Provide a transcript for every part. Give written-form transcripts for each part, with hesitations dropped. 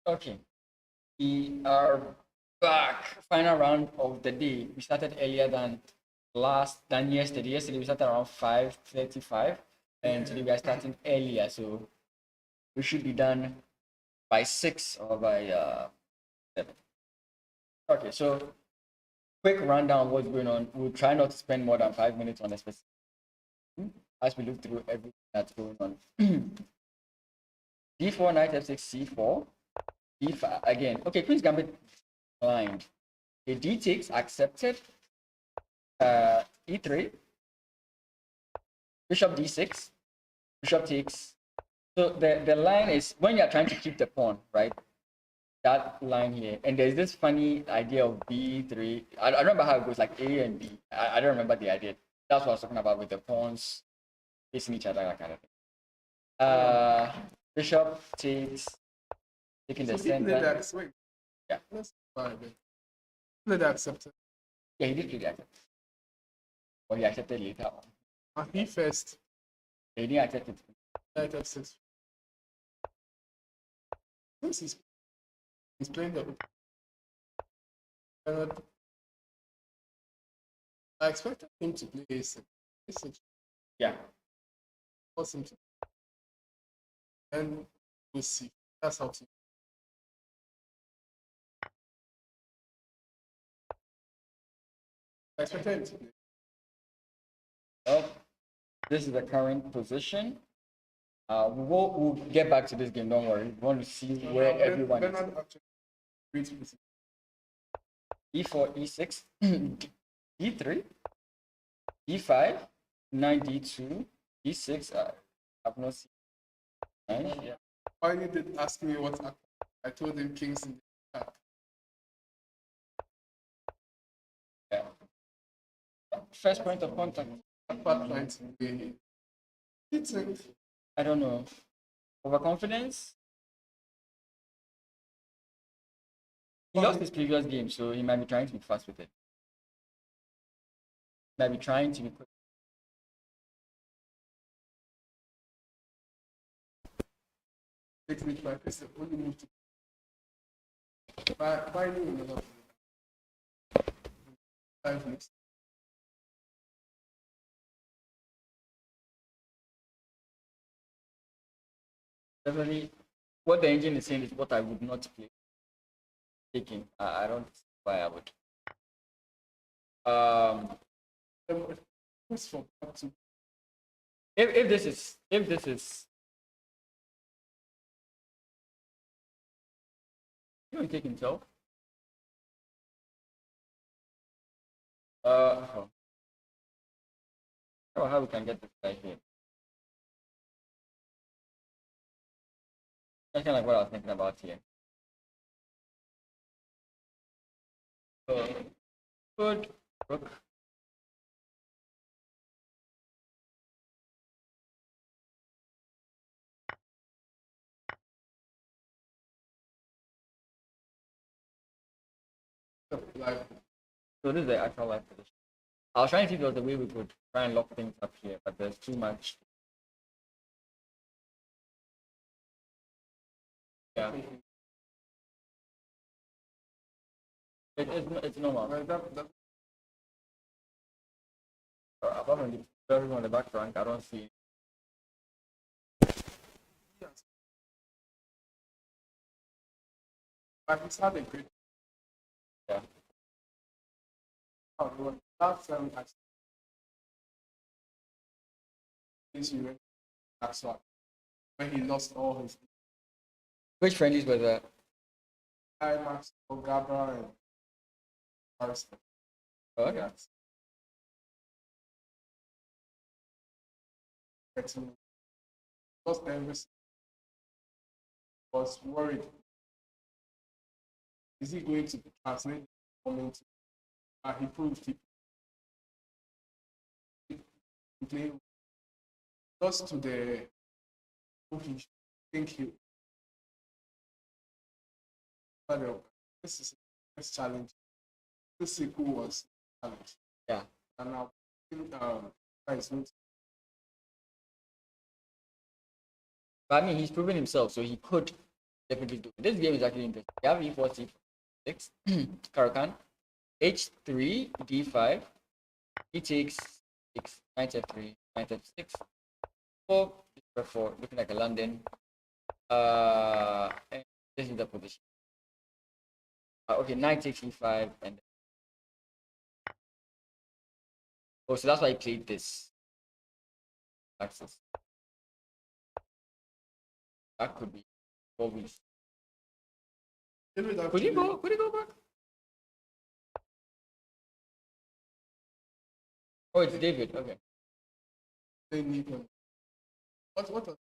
Okay, we are back. Final round of the day. We started earlier than yesterday. Yesterday we started around 5:35, and today we are starting earlier. So we should be done by 6 or by 7. Okay, so quick rundown of what's going on. We'll try not to spend more than 5 minutes on a specific as we look through everything that's going on. D4 knight f6 c4 d5 again. Okay, Queen's Gambit blind. A d takes accepted. E3, bishop d6, bishop takes. So the line is when you're trying to keep the pawn, right? That line here, and there's this funny idea of b3. I don't remember how it goes, like a and b. I don't remember the idea. That's what I was talking about with the pawns facing each other, that kind of thing. Bishop takes, taking the center. Yeah. Did they accept it? Yeah, he did really accept. Or he accepted later on. He first. He didn't accept it. Knight f6. Since he's playing the. I expected him to play a6. Yeah. Force him to. And we'll see. That's how to. I expected him to play. Oh, this is the current position. We'll get back to this game. Don't worry. We want to see where everyone is. E4, E6, E3, E5, 9, D2, E6. I've not seen. Yeah. Why did they ask me what I told him kings in the chat. Yeah. First point of contact. Part line to play. I don't know. Overconfidence. He lost his previous game, so he might be trying to be fast with it. He might be trying to be quick. Takes me back. It's the only move to buy me another 5 minutes. Definitely, what the engine is saying is what I would not play. Taking, I don't see why I would. If this is you don't take himself. Oh, how we can get this guy here. That's kind of like what I was thinking about here. Good. Rook. So this is the actual life position. I was trying to see if there was a way we could try and lock things up here, but there's too much. Yeah. It's normal. Apart from the person on the back rank, I don't see. But it's not a great. Yeah. Last time that's what when he lost all his. Which friendlies were that? IMAX, Ogabra, and Harrison. Oh, okay. Lost everything. Was worried. Is he going to translate comment? He proved he played just to the think you. This is a challenge. This sequel was a challenge. Yeah. And now guys went. But I mean, he's proven himself, so he could definitely do. This game is actually interesting. You have e4, c6, Karakan, h3, d5, e takes 6, knight f3, knight f6, 4, f4, looking like a London. And this is the position. Okay, knight takes e5, and oh, so that's why I played this axis. That could be 4 weeks. David Could he go? Could he go back? Oh, it's David. Okay. Nikon. What was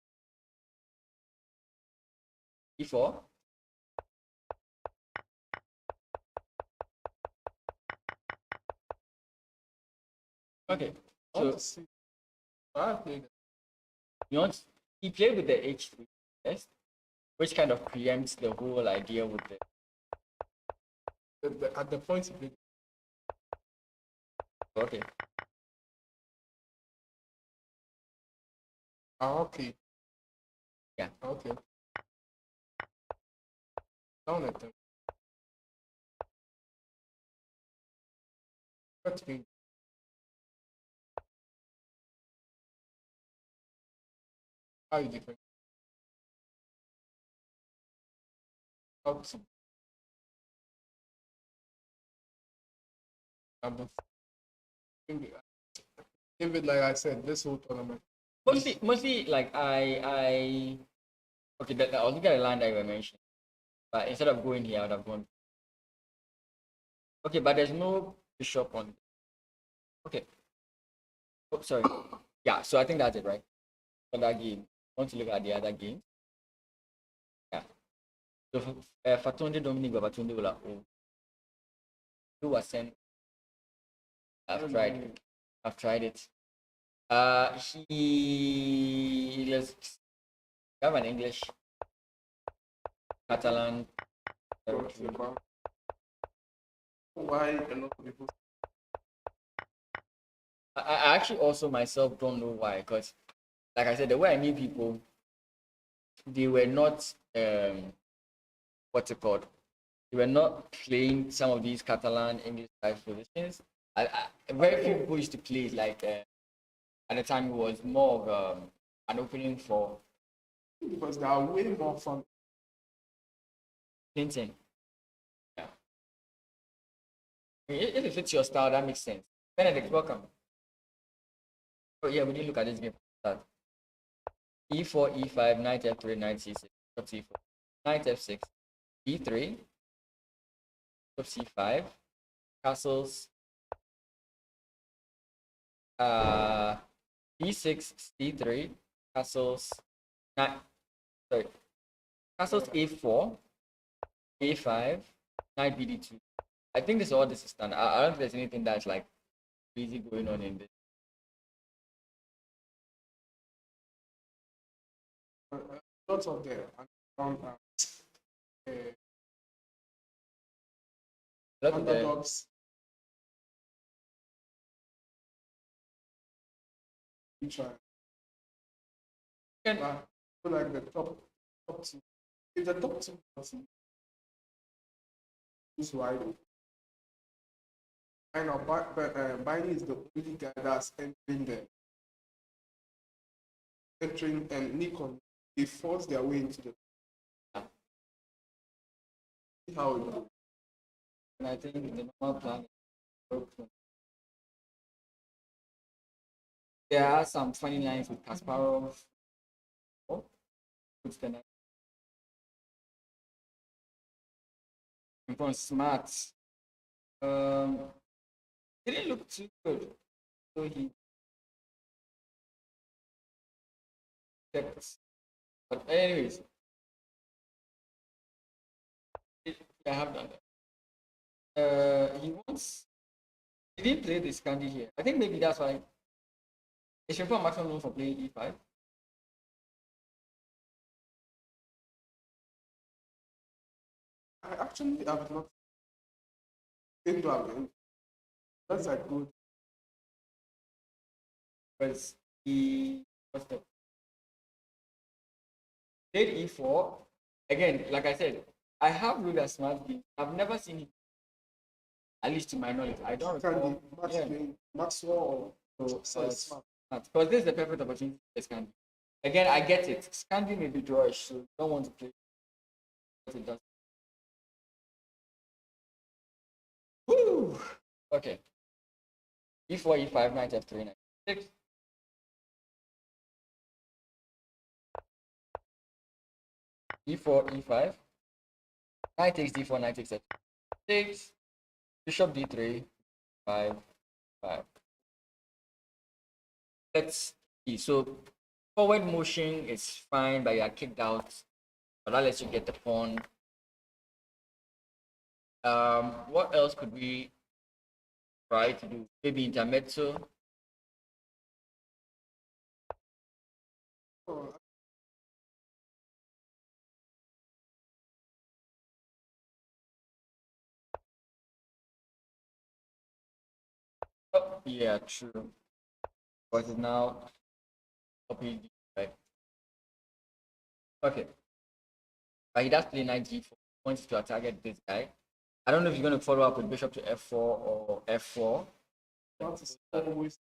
e4. Okay. I want So to see. I played you want he played with the h3 first, which kind of preempts the whole idea with the at the point he played. okay. Okay. Yeah. Okay. Down at them. What mean? How you different? Okay. Number David, like I said, this whole tournament. Mostly like I okay that I was looking at the line that you were mentioning, but instead of going here, I would have gone. Okay, but there's no bishop on. Okay. Oh, sorry. Yeah, so I think that's it, right? For that game. I want to look at the other game. Yeah. So Fatunde Dominic Babatunde Ola. Who was sent? I've tried it. I've tried it. Let's have an English, Catalan. Why a lot of people I actually also myself don't know why, because like I said, the way I knew people, they were not what's it called? They were not playing some of these Catalan English type positions. Very few people used to play it like at the time it was more of an opening for because they are way more fun. Clinton. Yeah. I mean, if it fits your style, that makes sense. Benedict, welcome. Oh yeah, we didn't look at this game. Start. E4, E5, knight F3, knight C6, top C4, knight F6, E3, top C5, castles, B6, C3, castles, knight, sorry, castles A4, A5, knight BD2. I think this is standard. I don't think there's anything that's like crazy going on in this. Lots of the Look at the underdogs. We try. can, Like the top two. If the top two person is wide, I know, but Biden is the only guy that's entering and Nikon. They force their way into the. See how it goes. and I think the normal plan is broken. There are some funny lines with Kasparov. Oh, who's the next? From Smart. Um, didn't look too good. So he kept. But anyways, I have done that. He didn't play this candy here. I think maybe that's why they should put a maximum room for playing E5. I actually have not been to a that's a good. Because he was the played E4 again, like I said, I have ruled a smart game. I've never seen it, at least to my knowledge. I don't Can recall. be Max Yeah. playing Maxwell or so smart. Because this is the perfect opportunity for Scandi. Again, I get it. Scandi may be drawish, so you don't want to play what it does. Woo! Okay. E4, E5, knight F3, knight 6. E4, E5. Knight takes D4, knight takes F6. Bishop D3, 5, 5. Let's see. So forward motion is fine, but you are kicked out. But that lets you get the pawn. What else could we try to do? Maybe intermezzo. Oh, Oh, yeah, true. But it's now copy, right? Okay. But he does play knight G4. Wants to target this guy. I don't know if you're going to follow up with bishop to F4 or F4. that's always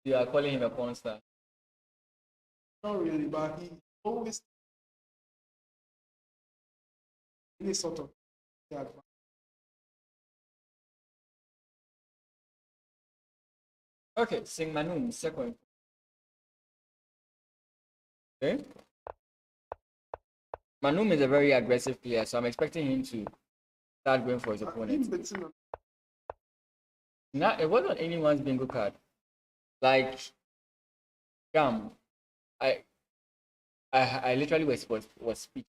You are calling him a porn star. not really, but he always any sort of yeah, Okay, Sing Manum, second. Okay. Manum is a very aggressive player, so I'm expecting him to start going for his opponent. Now, it wasn't anyone's bingo card. Like, I literally was speaking.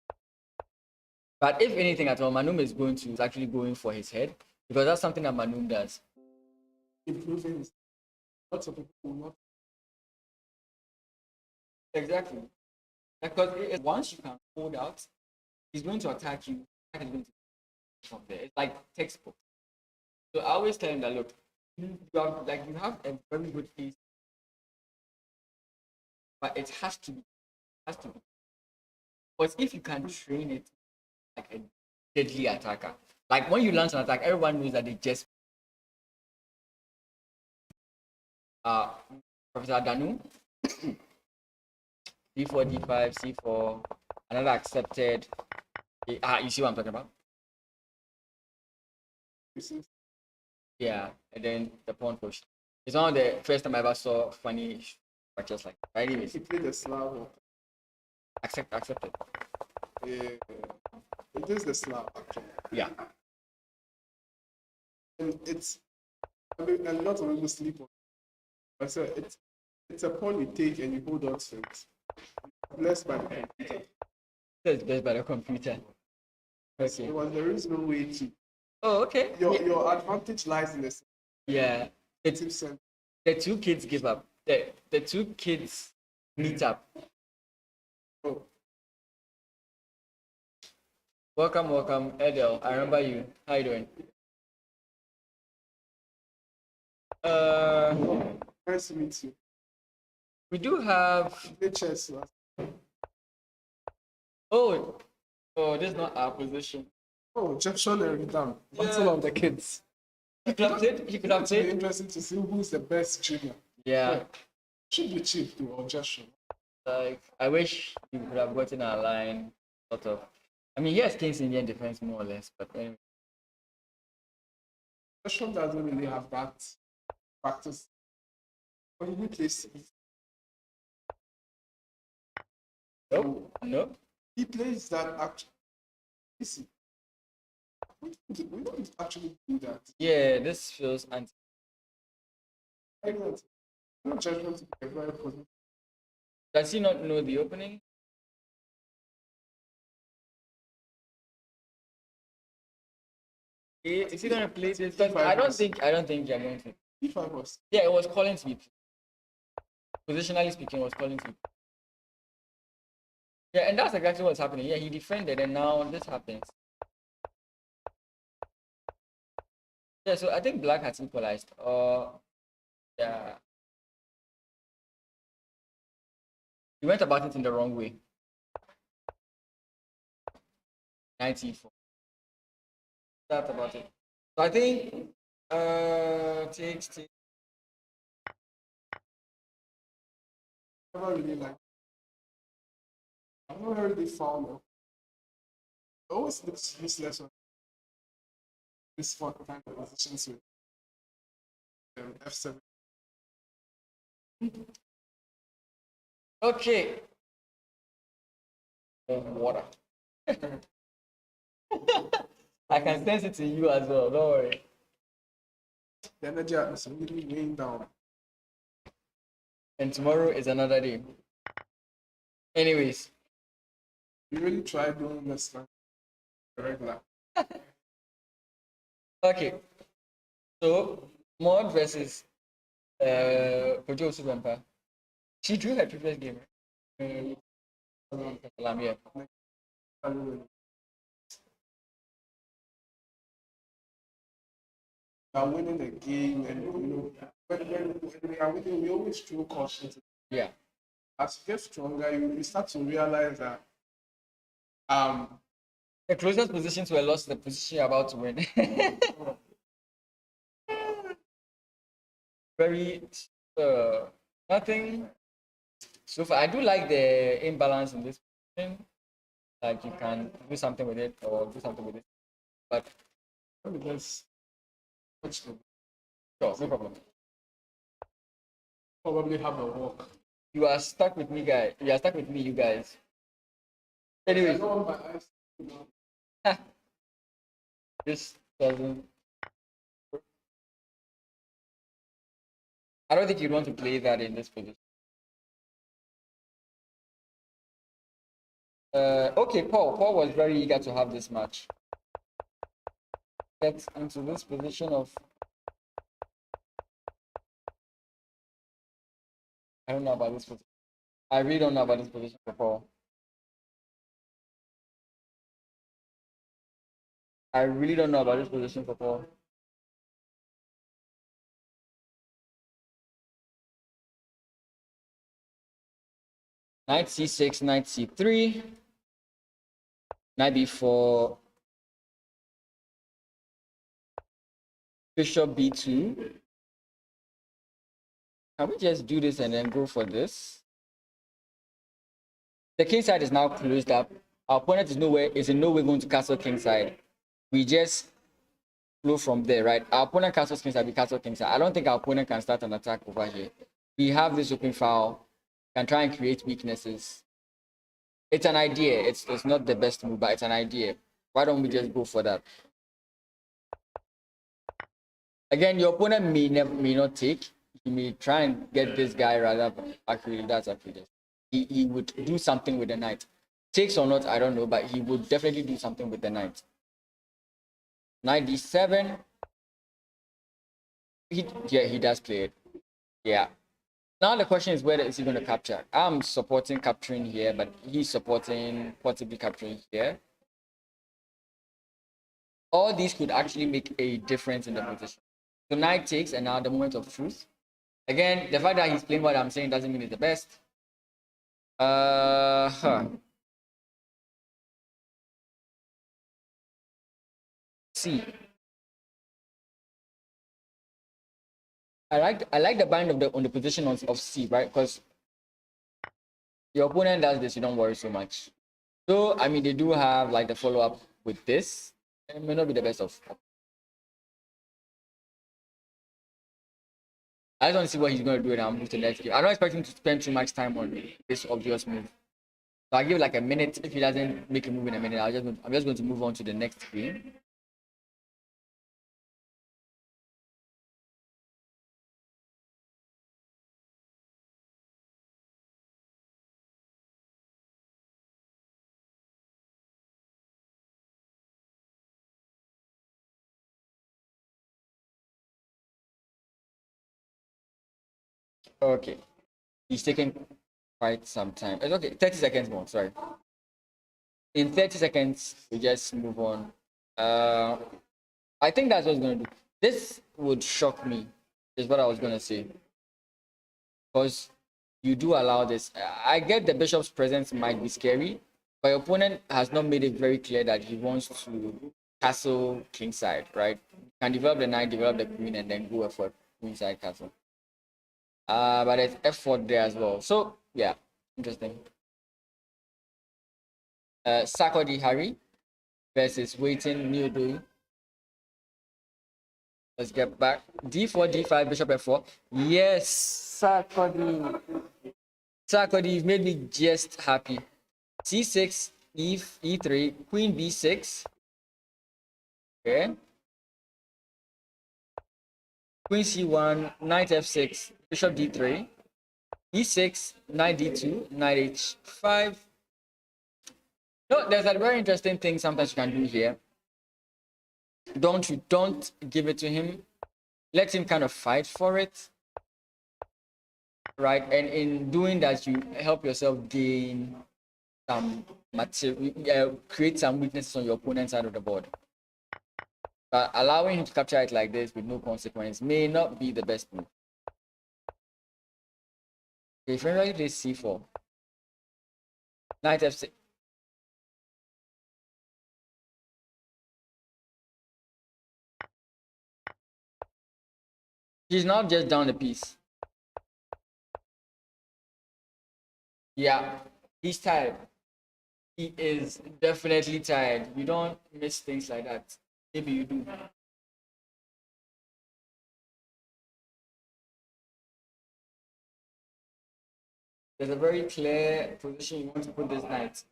But if anything at all, Manum is actually going for his head because that's something that Manum does. improving his lots of people will not Exactly. Because once you can hold out, he's going to attack you. He's going to from there. It's like textbook. So I always tell him that look, you have a very good piece, but it has to be. But if you can train it like a deadly attacker, like when you launch an attack, everyone knows that they just Professor Danu, D4, D5, C4, another accepted. You see what I'm talking about? receive. Yeah, and then the pawn push. It's one of the first time I ever saw funny matches like that. Right, anyways, He played the Slav. accepted. Yeah, it is the Slav actually. Yeah. And it's I mean, a lot of people sleep on. But so it's a pawn you take and you hold on to it. Blessed by the computer. That's best by the computer. Okay. There is no way to. Oh, okay. Your advantage lies in the Yeah. The two kids give up. The two kids meet up. Oh, Welcome, Edel. I remember you. How you doing? nice to meet you. We do have. Play chess. Oh, this is not our position. Oh, Jefferson and Ridam. Battle of the kids. He could have played. It's interesting to see who's the best junior. Yeah. Should be Chief too, or Jefferson. Like, I wish you could have gotten our line, sort of. I mean, yes, King's Indian defense, more or less, but anyway. Jefferson doesn't really have that practice. But he plays. Nope. He plays that actually. Listen, we don't actually do that. Yeah, this feels anti. I don't. No judgment to be a very positive. Does he not know the opening? Is he gonna play this? Because I don't think you're going to. E5 was. Yeah, it was calling to be. Positionally speaking, it was calling to be. Yeah, and that's exactly what's happening. Yeah, he defended, and now this happens. Yeah, so I think Black has equalized. Yeah. He went about it in the wrong way. 94. That's about it. So I think takes. Never really like. I've never heard they found them. It always looks useless on this kind of positions with F7. Okay. Water. I can sense it in you as well. Don't worry. The energy is really weighing down. And tomorrow is another day. Anyways, We really try doing this like regular. okay. So Mod versus Kojo Subampa. She drew her previous game, right? Yeah. Are winning the game, and when we are winning, we always show caution. Yeah. As you get stronger, you start to realize that The closest positions were lost. The position you're about to win. Very nothing. So far, I do like the imbalance in this position. Like you can do something with it or do something with it, but because sure, no problem. probably have a walk. You are stuck with me, guys. You are stuck with me, you guys. Anyways, this doesn't. I don't think you'd want to play that in this position. Okay, Paul. Paul was very eager to have this match. Get into this position of. I don't know about this position. I really don't know about this position for Paul. I really don't know about this position for Paul. Knight c6, knight c3, knight b4, bishop b2. Can we just do this and then go for this? The king side is now closed up. Our opponent is in no way going to castle king side. We just flow from there, right? Our opponent castles king side, we castle king side. I don't think our opponent can start an attack over here. We have this open file, can try and create weaknesses. It's an idea. It's not the best move, but it's an idea. Why don't we just go for that? Again, your opponent may not take. He may try and get this guy rather. Actually, that's actually just. He would do something with the knight. Takes or not, I don't know, but he would definitely do something with the knight. Knight d7. He does play it. Yeah. Now the question is, where is he going to capture? I'm supporting capturing here, but he's supporting possibly capturing here. All these could actually make a difference in the position. So knight takes, and now the moment of truth. Again, the fact that he's playing what I'm saying doesn't mean it's the best. C. I like the bind on the position of C, right? Because your opponent does this, you don't worry so much. So I mean, they do have like the follow up with this. It may not be the best of. I just want to see what he's going to do and I'll move to the next game. I don't expect him to spend too much time on this obvious move. So I give like a minute. If he doesn't make a move in a minute, I'm just going to move on to the next game. Okay. He's taking quite some time. It's okay. 30 seconds more. Sorry. In 30 seconds, we just move on. I think that's what it's going to do. This would shock me, is what I was going to say. because you do allow this. I get the bishop's presence might be scary, but your opponent has not made it very clear that he wants to castle kingside, right? You can develop the knight, develop the queen, and then go for queenside castle. But there's f4 there as well. So yeah, interesting. Sakodi Hari versus Waiting Newdo. Let's get back. D4, D5, bishop f4. Yes, Sakodi. Sakodi, you've made me just happy. C6, E3, Queen B6. Okay. Queen C1, Knight F6, Bishop D3, E6, Knight D2, Knight H5. No, there's a very interesting thing sometimes you can do here. Don't give it to him. Let him kind of fight for it. Right? And in doing that, you help yourself gain some material, create some weaknesses on your opponent's side of the board. But allowing him to capture it like this with no consequence may not be the best move. Okay, if I this C4, Knight F6. He's not just down a piece. Yeah, he's tired. He is definitely tired. You don't miss things like that. Maybe you do. There's a very clear position you want to put this knight.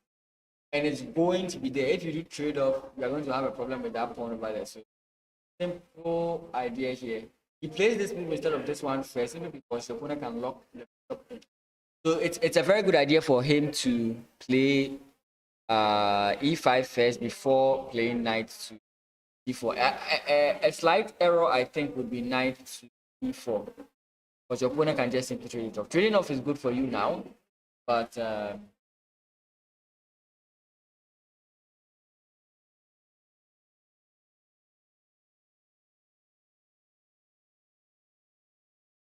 And it's going to be there. If you do trade off, you're going to have a problem with that pawn over there. So simple idea here. He plays this move instead of this one first, simply because the opponent can lock the up in. So it's a very good idea for him to play e5 first before playing knight to e4. A slight error, I think, would be knight to e4, because your opponent can just simply trade it off. Trading off is good for you now, but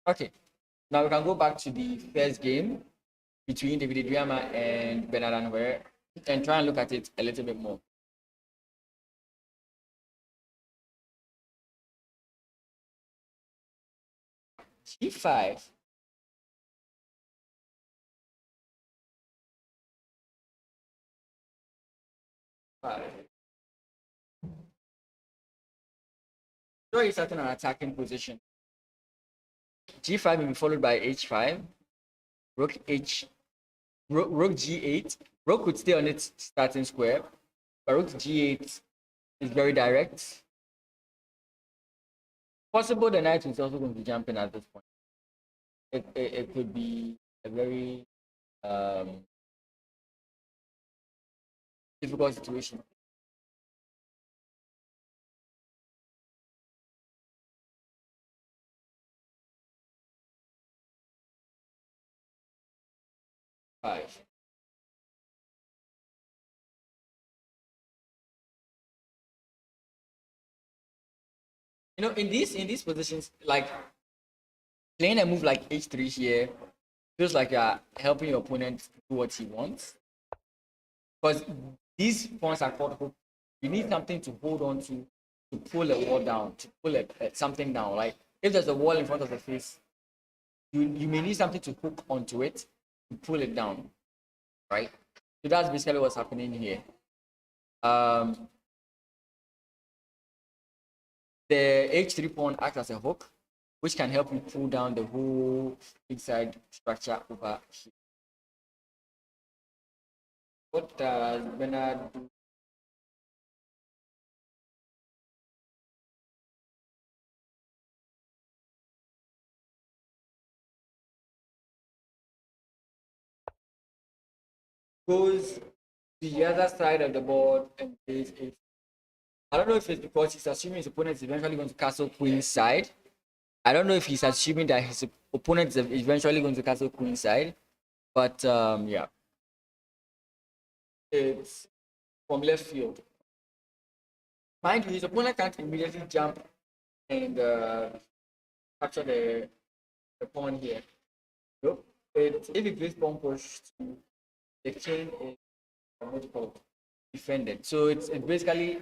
okay. Now we can go back to the first game between David Adriama and Bernard Anwer and try and look at it a little bit more. G5. So he's starting an attacking position. G5 will be followed by H5, Rook G8. Rook would stay on its starting square, but Rook G8 is very direct. Possible the knight is also going to jump in at this point. It could be a very difficult situation. Five. You know, in these positions, like playing a move like H3 here feels like you're helping your opponent do what he wants. Because these pawns are called hook. You need something to hold on to pull a wall down, to pull something down. Like if there's a wall in front of the face, you may need something to hook onto it to pull it down, right? So that's basically what's happening here. The H3 pawn acts as a hook, which can help you pull down the whole inside structure over here. What does Bernard do? Goes to the other side of the board and plays it. I don't know if it's because he's assuming his opponent is eventually going to castle queen side. I don't know if he's assuming that his opponent is eventually going to castle queen side. But yeah, it's from left field. Mind you, his opponent can't immediately jump and capture the pawn here. Nope. If it plays pawn push two, the king is what you call it, defended. So it's basically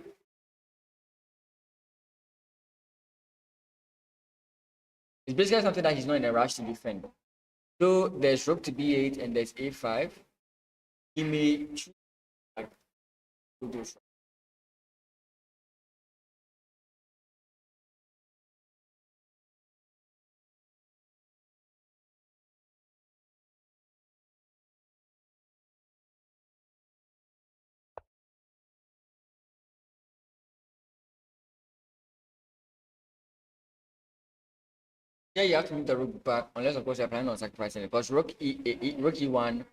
something that he's not in a rush to defend. So there's rook to b8 and there's a5. He may choose like to do so. Yeah, you have to move the rook back unless of course you're planning on sacrificing it. Because rook rook e1,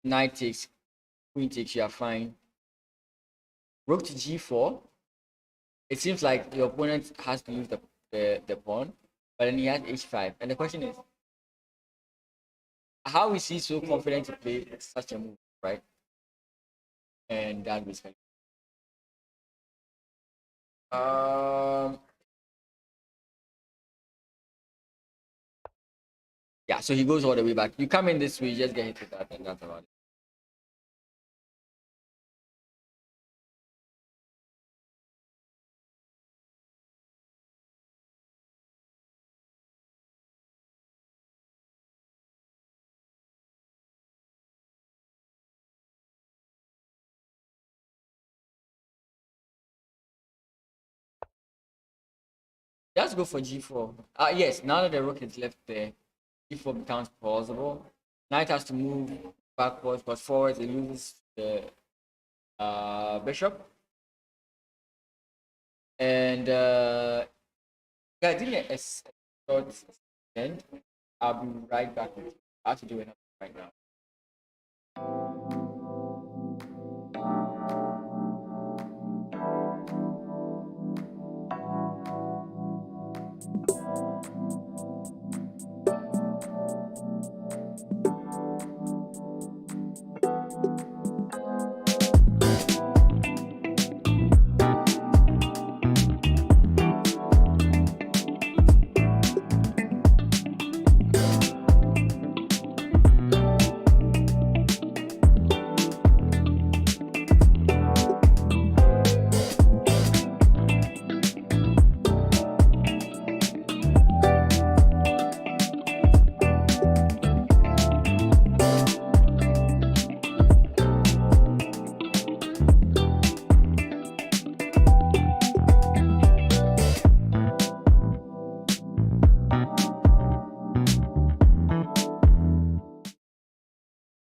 knight takes, queen takes, you are fine. Rook to g4. It seems like your opponent has to use the pawn, but then he has h5. And the question is, how is he so confident to play such a move, right? And that basically. Um. Yeah, so he goes all the way back. You come in this way, you just get hit with that, and that's about it. Just go for g4. Yes, now that the rook is left there, g4 becomes plausible. Knight has to move backwards, but forwards it loses the bishop. And yeah, give me a short end. I'll be right back with you. I have to do it right now.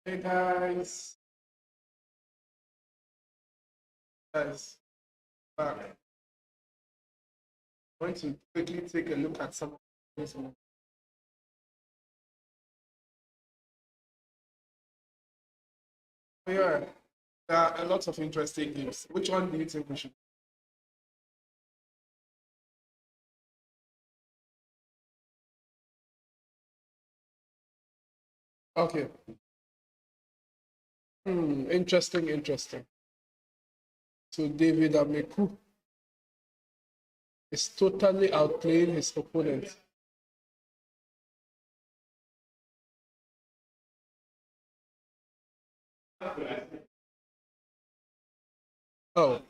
Hey guys, back. I want to quickly take a look at some of these moves. Yeah, there are a lot of interesting games. Which one do you think we should? Okay. Interesting. So David Ameku is totally outplaying his opponent. Oh,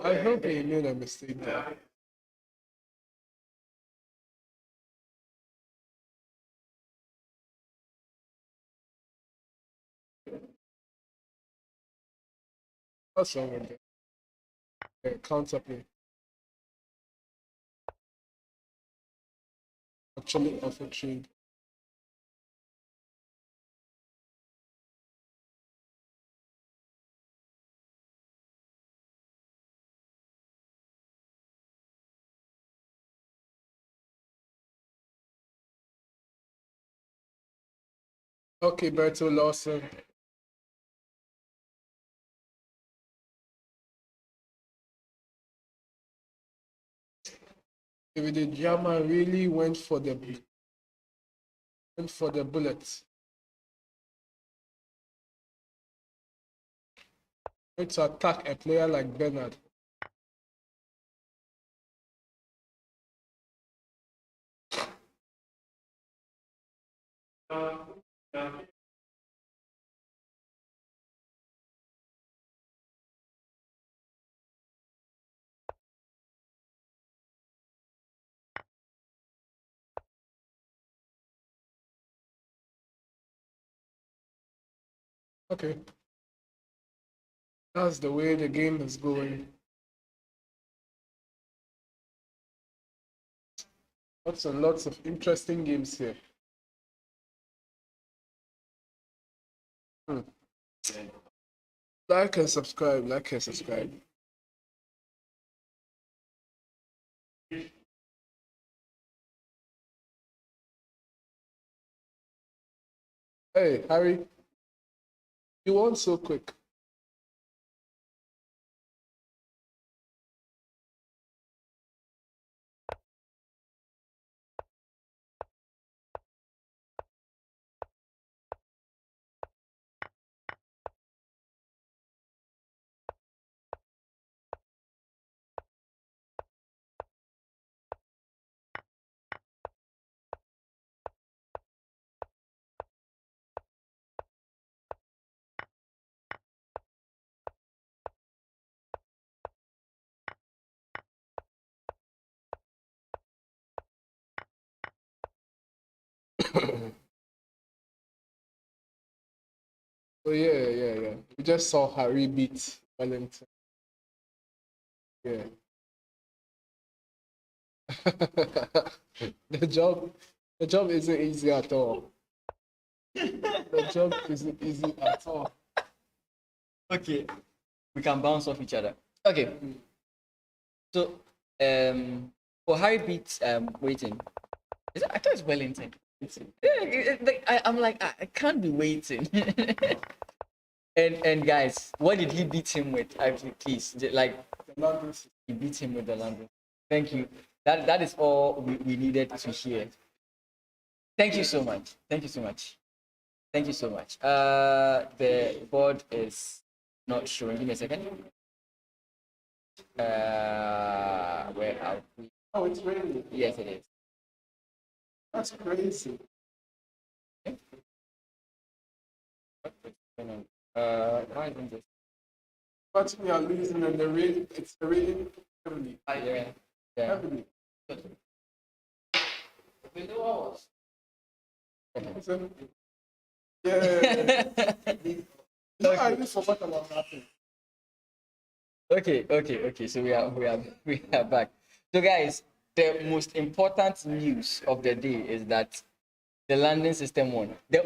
I hope he made a mistake there. What's wrong with that? Counterplay. Actually, off a trade. Okay, Berto Lawson. David Jama really went for the bullet. To attack a player like Bernard. Okay. That's the way the game is going. Lots and lots of interesting games here. Like and subscribe, like and subscribe. Hey, Harry, you won so quick. Oh yeah. We just saw Harry beat Wellington. Yeah. the job isn't easy at all. The job isn't easy at all. Okay, we can bounce off each other. Okay, so for Harry beats waiting. I thought it's Wellington. I'm like I can't be waiting. and guys, what did he beat him with? Please, like he beat him with the London. Thank you. That is all we needed to hear. Thank you so much. Thank you so much. Thank you so much. The board is not showing. Give me a second. Where are we? Oh, it's raining. Yes, it is. That's crazy. Why isn't this? But we are losing and the rain, it's raining heavily. Yeah. Heavily. So, yeah. No, I just forgot about nothing. Okay. So we are back. So guys, the most important news of the day is that the London system won. Is that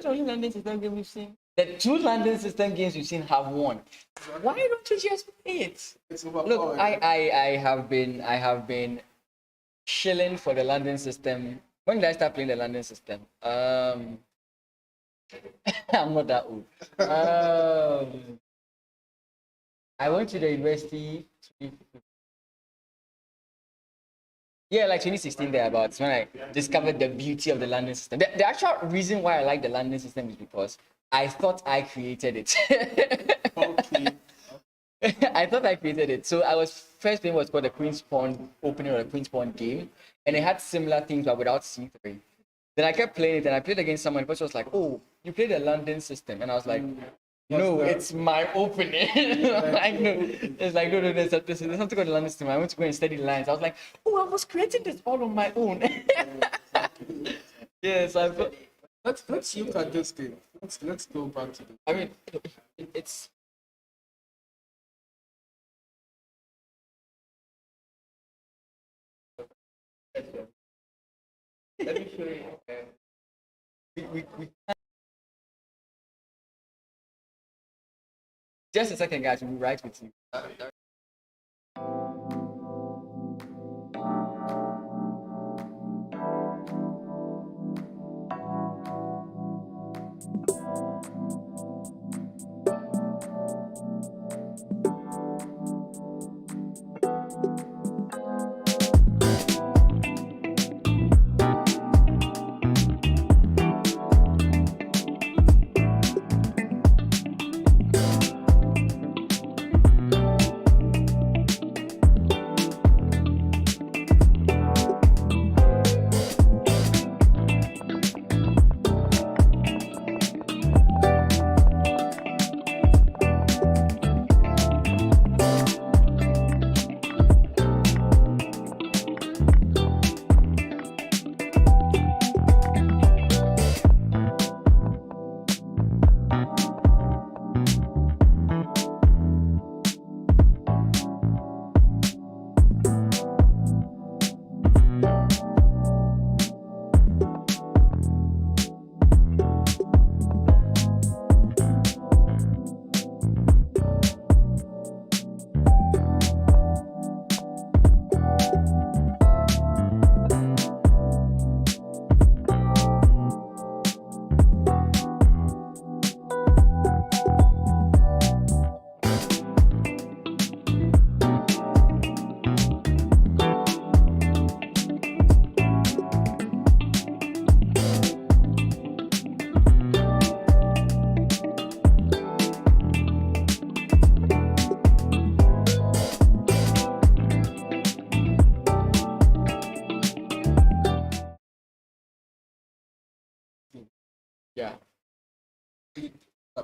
the only London system game we've seen? The 2 London system games we've seen have won. Why don't you just play it? It's overpowered. Look, I have been shilling for the London system. When did I start playing the London system? I'm not that old. I went to the university. Yeah, like 2016 thereabouts, when I discovered the beauty of the London system. The actual reason why I like the London system is because I thought I created it. Okay. I thought I created it. So I was first thing was called the Queen's Pawn opening or the Queen's Pawn game, and it had similar things but without C3. Then I kept playing it, and I played against someone. The person was like, "Oh, you played the London system," and I was like, "No, it's my opening." Like, no, it's like no, there's something called the London system. I went to go and study lines. I was like, "Oh, I was creating this all on my own." Yes, I thought. Let's look at this game. Let's go back to the. I mean, it's. Let me show you. We just a second, guys. We'll be right with you.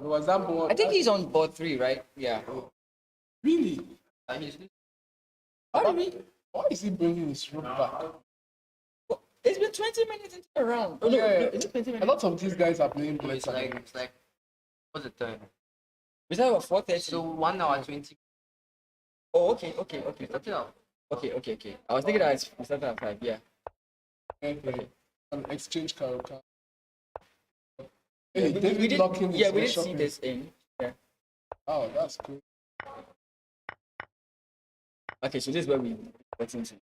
Was that board? I think he's on board 3, right? Yeah. Really? How did we? Why is he bringing his rook back? It's been 20 minutes into the round. Oh, no, Yeah, is it 20 a minutes? lot of these guys are playing blitz. It's like what's the time? We started at 4:30. So 1 hour 20. Oh, okay. Cut it out. Okay. I was thinking that we started at 5. Yeah. Okay. An exchange card. Yeah, Hey, we David did. locking his Yeah, we did bishop see in. this in. Yeah. Oh, that's cool. Okay, so this is where we got into.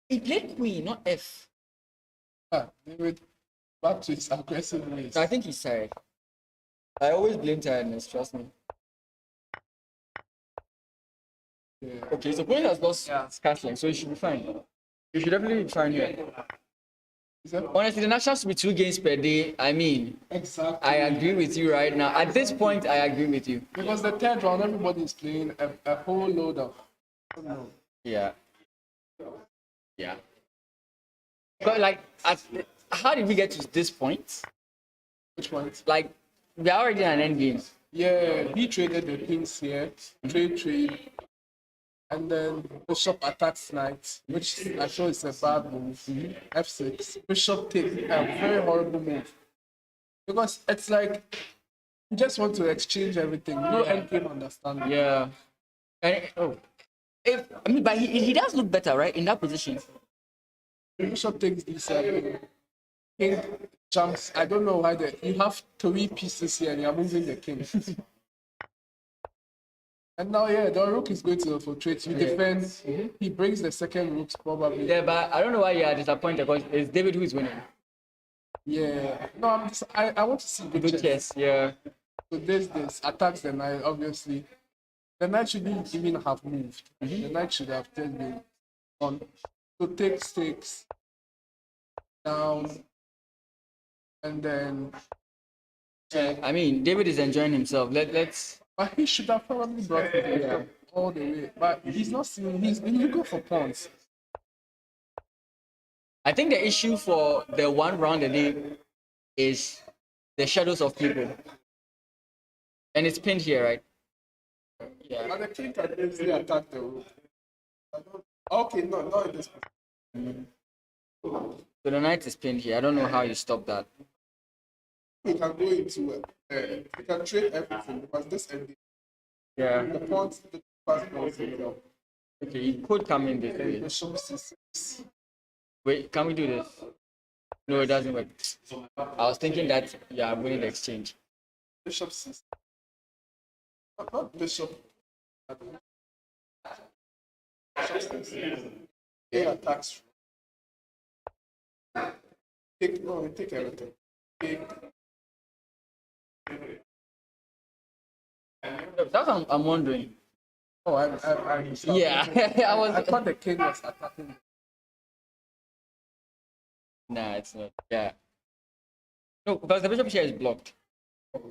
He played queen, not F. David back to his aggressive ways. So I think he's tired. I always blame tiredness. Trust me. Yeah. Okay, so Point has lost castling, so he should be fine. You should definitely be fine here. Is that Honestly, the national should be 2 games per day. I mean, exactly? I agree with you right now. At this point, I agree with you. Because the third round, everybody is playing a whole load of. I don't know. Yeah. Yeah. But like, how did we get to this point? Which one? Like, we're already in an end game. Yeah, he traded the kings here, trade, and then bishop attacks knight, which I sure is a bad move. F6, bishop take, a very horrible move. Because it's like you just want to exchange everything, no endgame understanding. Yeah. And but he does look better, right, in that position. Bishop takes this, king jumps. I don't know why you have 3 pieces here and you're moving the king. And now, yeah, the rook is going to infiltrate. You defend. He brings the second rook probably. Yeah, but I don't know why you are disappointed because it's David who is winning. Yeah. No, I want to see good chess. Chess, yeah. So this attacks the knight, obviously. The knight shouldn't even have moved. The knight should have taken on. So takes down. And then. I mean, David is enjoying himself. Let's. But he should have probably brought it all the way. But he's not seeing. He's looking for pawns. I think the issue for the 1 round a day is the shadows of people. And it's pinned here, right? Yeah. But the king can easily attack the rook. Okay, no, not in this position. So the knight is pinned here. I don't know how you stop that. He can go into he can trade everything because this ending. Yeah. The pawns, the fast pawns, Okay, he could come in this way. bishop c6. Wait, can we do this? No, it doesn't work. I was thinking that winning the exchange. Bishop c6. Not bishop. Bishop c6. He attacks. Take everything. That's what I'm wondering. Oh, I Yeah, I thought the king was attacking. Nah, it's not. Yeah. No, because the bishop here is blocked. So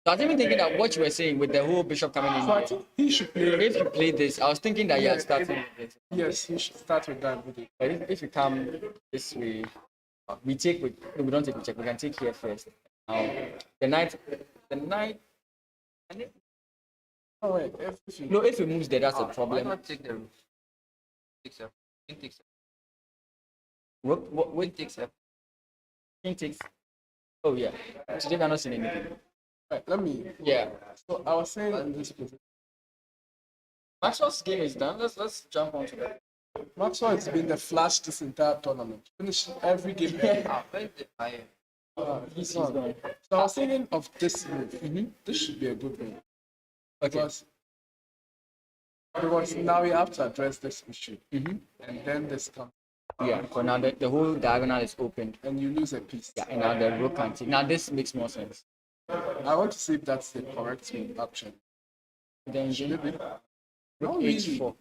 I was even thinking that what you were saying with the whole bishop coming in So I here, think he should play. if you play this, I was thinking that you're starting with it. Yes, he should start with that. With it. But if you come this way, we don't take, we check. We can take here first. The knight, and Oh wait, if you if he moves there, that's a Why problem. not take the rook? Takes up. King takes up. Wait, King takes up. king takes. Oh yeah. Today we're not seeing anything. right, let me. Yeah. So I was saying in this position, Maxwell's game is done. Let's jump onto that. Maxwell has been the flash this entire tournament, finishing every game. Where's the fire? He's gone. So I was thinking of this move. This should be a good move. Okay. Because now we have to address this issue, and then this comes, Yeah. For now, the whole diagonal is opened. and you lose a piece. Yeah. And now the rook can take. Now this makes more sense. I want to see if that's the correct move, actually. Then Maybe. rook Not really. h4.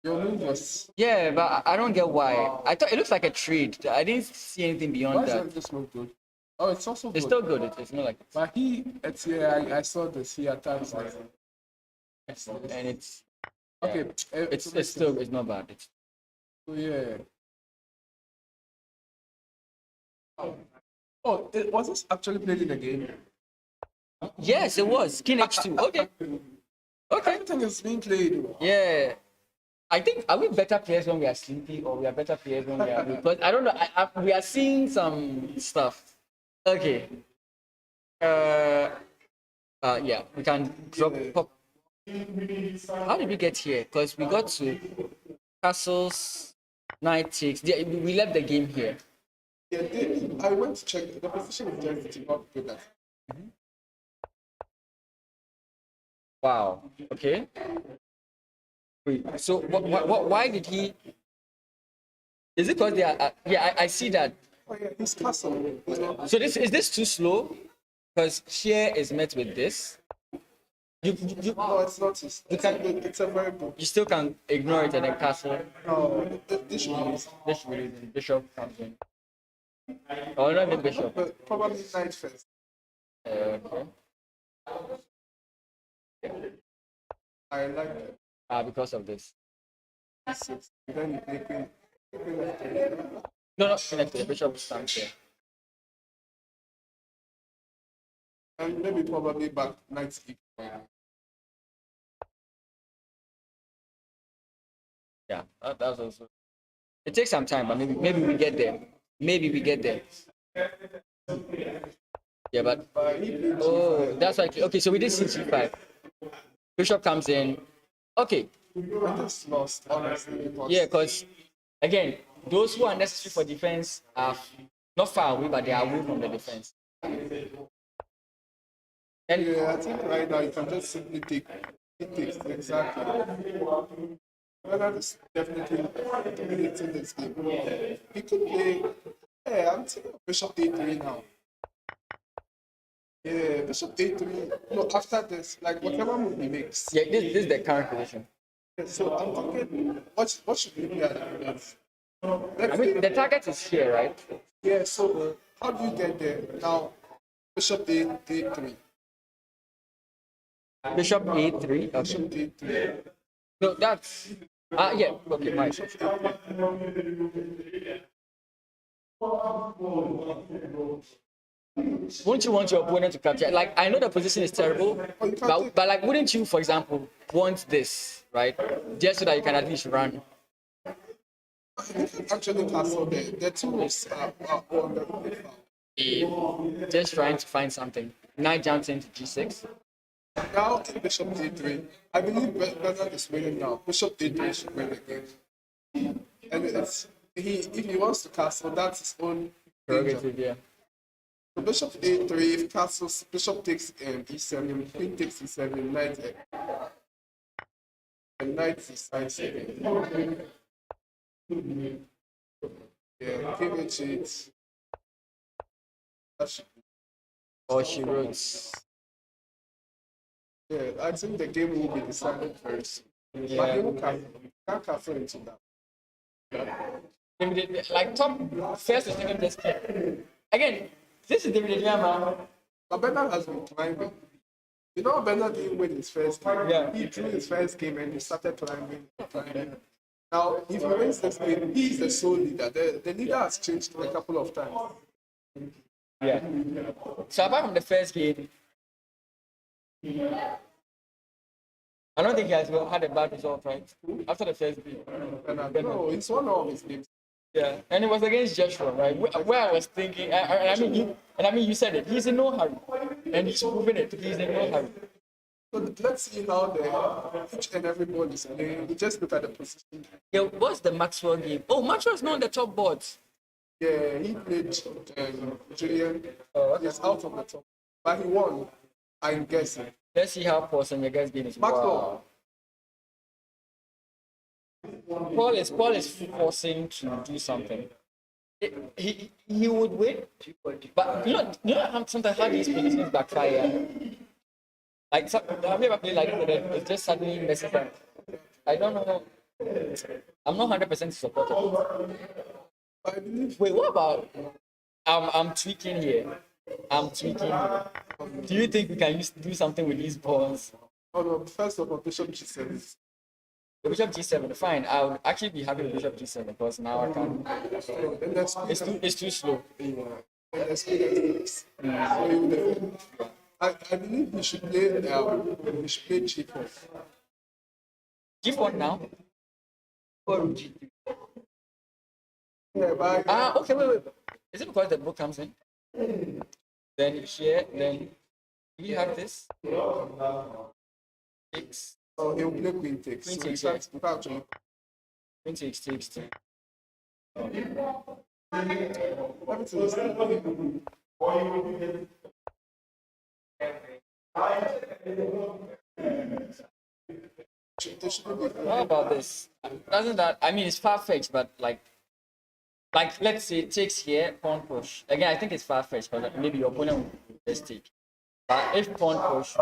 Your move was. Yeah, but I don't get why. I thought it looks like a trade. I didn't see anything Why beyond that. isn't this move good? Oh, it's also It's good. still good. It's not like, But I saw this. He attacks like. and it's Okay, it's still it's not bad. It's yeah. Oh, was this actually played in the game? Yes, it was. King H2. Okay. Okay. Everything is being played. Yeah. I think, are we better players when we are sleepy, or we are better players when we are awake? Because I don't know. We are seeing some stuff. Okay. Yeah, we can drop. Pop. How did we get here? Because we got to castles, knight takes. Yeah, we left the game here. Yeah, I went to check the position is just not good at. Wow. Okay. Wait, so why did he? Is it because they are? Yeah, I see that. Oh yeah, his castle. So is this too slow? Because here is met with this. No, it's not. It's a very good. You still can ignore it and then castle. No, this should be easy. This really bishop comes in. Oh, not the bishop. But probably knight first. Okay. I like it. Because of this. Six. Then you play queen. No, not connected. The bishop stands here. And maybe probably back knight e4. Yeah, that's also. It takes some time, but maybe we get there. Maybe we get there. Yeah, but oh, that's right. Okay, so we did c5. Bishop comes in. Okay. I just lost, honestly. Yeah, because again, those who are necessary for defense are not far away, but they are away from the defense. And yeah, I think right now you can just simply take it takes exactly. Bernard is definitely dominating this game. He could play. Yeah, I'm thinking of Bishop A3 now. Yeah, Bishop A3. No, after this, like whatever move he makes. yeah, this is the current position. So I'm thinking, what should we do at this? I mean, the target is here, right? Yeah, so how do you get there? Now, Bishop A3. Bishop A3. Okay. Bishop A3. No, that's yeah. Okay, fine. Wouldn't you want your opponent to capture? Like, I know the position is terrible, but like, wouldn't you, for example, want this, right? Just so that you can at least run. Actually, castle the two moves are on the profile. Just trying to find something. Knight jumps into G6. Now, in Bishop D3, I believe Bernard is winning now. Bishop D3 should win the game. And if he wants to castle, that's his own Prerogative, yeah. So Bishop A3, if castles, Bishop takes E7, Queen takes E7, Knight and Knight E7. Yeah, King H8. Or she wrote. Yeah, I think the game will be decided first. Yeah. But you can't castle into that. Like top first is taking this key. Again, this is David man. But Bernard has been climbing. You know, Bernard didn't win his first game. Yeah. He drew his first game and he started climbing. Now, if he wins this game, he's the sole leader. The leader has changed a couple of times. Yeah. So apart from the first game, I don't think he has had a bad result, right? After the first game. Bernard, no, it's one of his games. Yeah, and it was against Joshua, right? Where I was thinking, I mean, you said it. He's in no hurry, and he's proving it. He's in no hurry. So let's see how each and every ball is playing. We just look at the position. Yeah, what's the Maxwell game? Oh, Maxwell's not on the top boards. Yeah, he played Julian. Oh, okay. He's out of the top, but he won. I'm guessing. Let's see how Paul Senyega's game is. Maxwell. Paul is forcing to do something. He would win, but you know how sometimes how these positions backfire. Like have you ever played like that? It just suddenly messes up. I don't know. I'm not 100% supportive. I believe. Wait, what about? I'm tweaking here. Do you think we can do something with these balls? Oh no! First of all, Bishop G7. The Bishop G7, fine. I would actually be happy with Bishop G7 because now I can. And that's It's too slow. and that's So you defend. I believe he should play G4. G4 now. Or G3? Yeah, but Okay, wait. Is it because the book comes in? Then here, then we have this. X, he'll play Queen takes. Queen So takes, you can't actually. Queen takes, takes two. Everything is they shouldn't be. How about this? Doesn't that? I mean, it's far fetched, but like let's say it takes here pawn push. Again, I think it's far fetched, but maybe your opponent will just take. But if pawn push,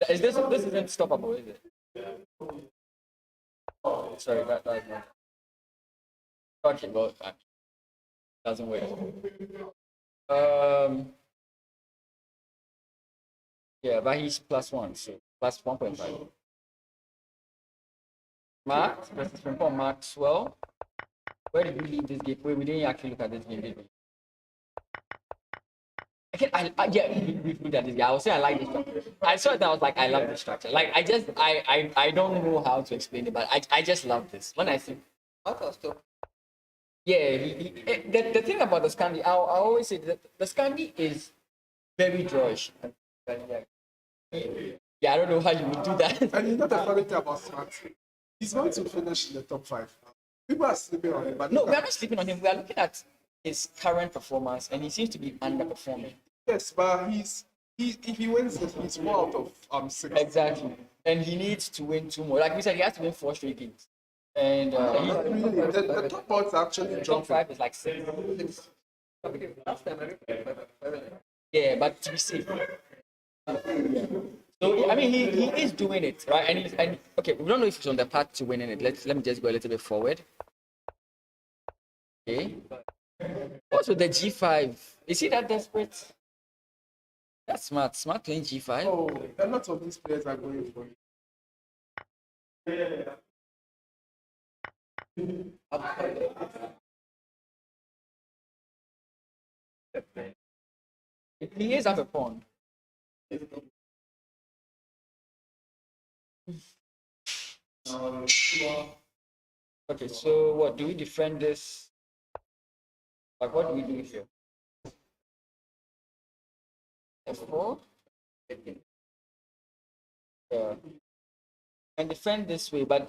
is this isn't stoppable, is it? Sorry, that's not. Okay, well, doesn't work. Yeah, but he's +1, so plus 1.5. Max versus from Maxwell. Where did we leave this game? Wait, we didn't actually look at this game, did we? Yeah, we looked at this game. I would say I like this structure. I saw it and I was like, I love this structure. Like, I don't know how to explain it, but I just love this. When I see, yeah, the thing about the Scandi, I always say that the Scandi is very drawish. Yeah, I don't know how you would do that. And you know the funny thing about Smart? He's going to finish in the top 5. People are sleeping on him, but No, we are not sleeping on him. We are looking at his current performance, and he seems to be underperforming. yes, but if he wins this, he's 4 out of 6. Exactly, and he needs to win 2 more. Like we said, he has to win 4 straight games, and Not really. The top odds actually top dropping. 5 is like 6. Yeah, but to be safe. So I mean, he is doing it right, and okay. We don't know if he's on the path to winning it. Let me just go a little bit forward. Okay. Also, the G5. Is he that desperate? That's smart. Smart playing G5. Oh, a lot of these players are going for it. He is up a pawn. Okay, so what do we defend this? Like, what do we do here? F4. Yeah. And defend this way, but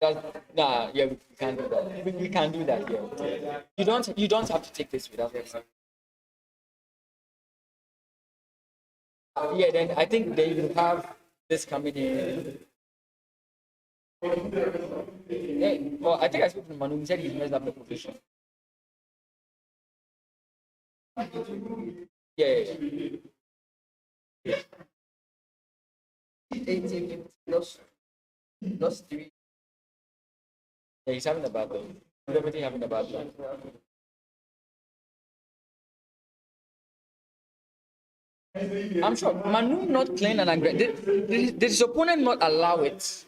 yeah, we can't do that. We can't do that here. You don't have to take this way. That's what I'm saying. Yeah, then I think they will have this coming in. Yeah, well, I think I spoke to Manu. He said he messed up the position. Yeah. 18 plus 3. Yeah, he's having a bad day. Everything having a bad day. I'm sure Manu not playing an aggressive. Did his opponent not allow it?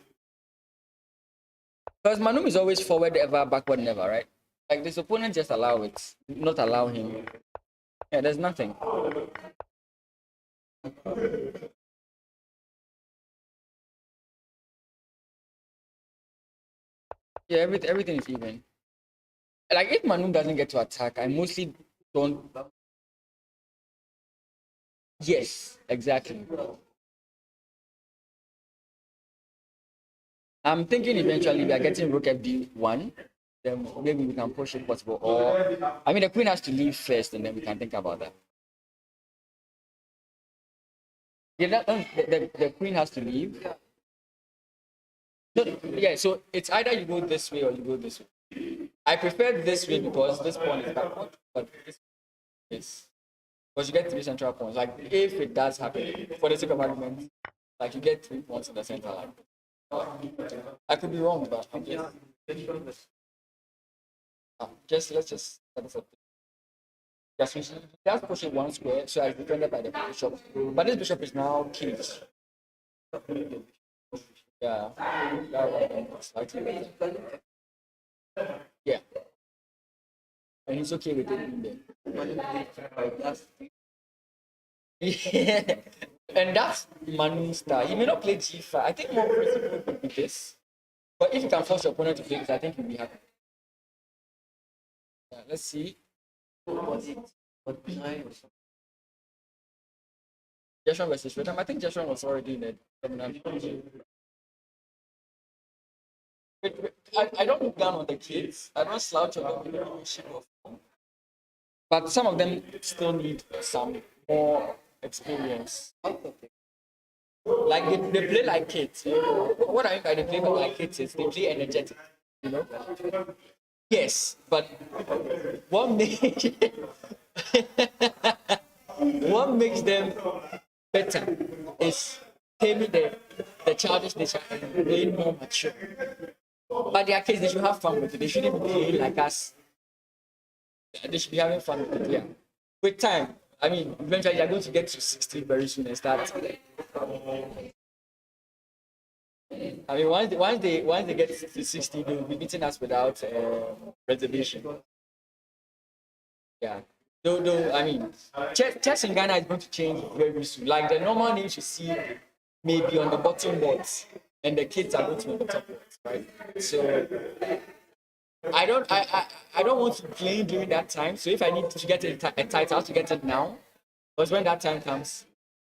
Because Manu is always forward ever, backward never, right? Like this opponent just allow it, not allow him. Yeah, there's nothing. Yeah, everything is even. Like if Manu doesn't get to attack, I mostly don't. Yes, exactly. I'm thinking eventually we are getting Rook FD1. Then maybe we can push it possible. Or I mean the queen has to leave first and then we can think about that. Yeah, the queen has to leave. No, yeah, so it's either you go this way or you go this way. I prefer this way because this pawn is backward, but this is because you get 3 central pawns. Like if it does happen, for the sake of argument, like you get 3 pawns in the center line. I could be wrong, but I'm just let's just set this up. Just pushing 1 square, so I defended by the bishop. But this bishop is now killed. Yeah, slightly better. Yeah, and he's okay with it. Yeah, And that's Manu's style. He may not play G5. I think more principle would be this. But if you can force your opponent to play this, I think you'll be happy. Yeah, let's see. Was it what behind or something? Jeshon versus Rhythm. I think Jeshon was already in it. I don't look down on the kids. I don't slouch on them in any shape or form. But some of them still need some more experience. Like they play like kids. What I mean by they play like kids is they play energetic. You know? Yes, but what makes what makes them better is taming the childish nature and being more mature. But their kids, they should have fun with it. They shouldn't be playing like us. They should be having fun with it. Yeah. With time, I mean, eventually they're going to get to 16 very soon and start. I mean, once they get to 60, they will be beating us without reservation. Yeah. Though, I mean, chess in Ghana is going to change very soon. Like the normal names you see maybe on the bottom boards, and the kids are going to be on the top boards, right? So I don't want to play during that time. So if I need to get a title, I have to get it now. Because when that time comes,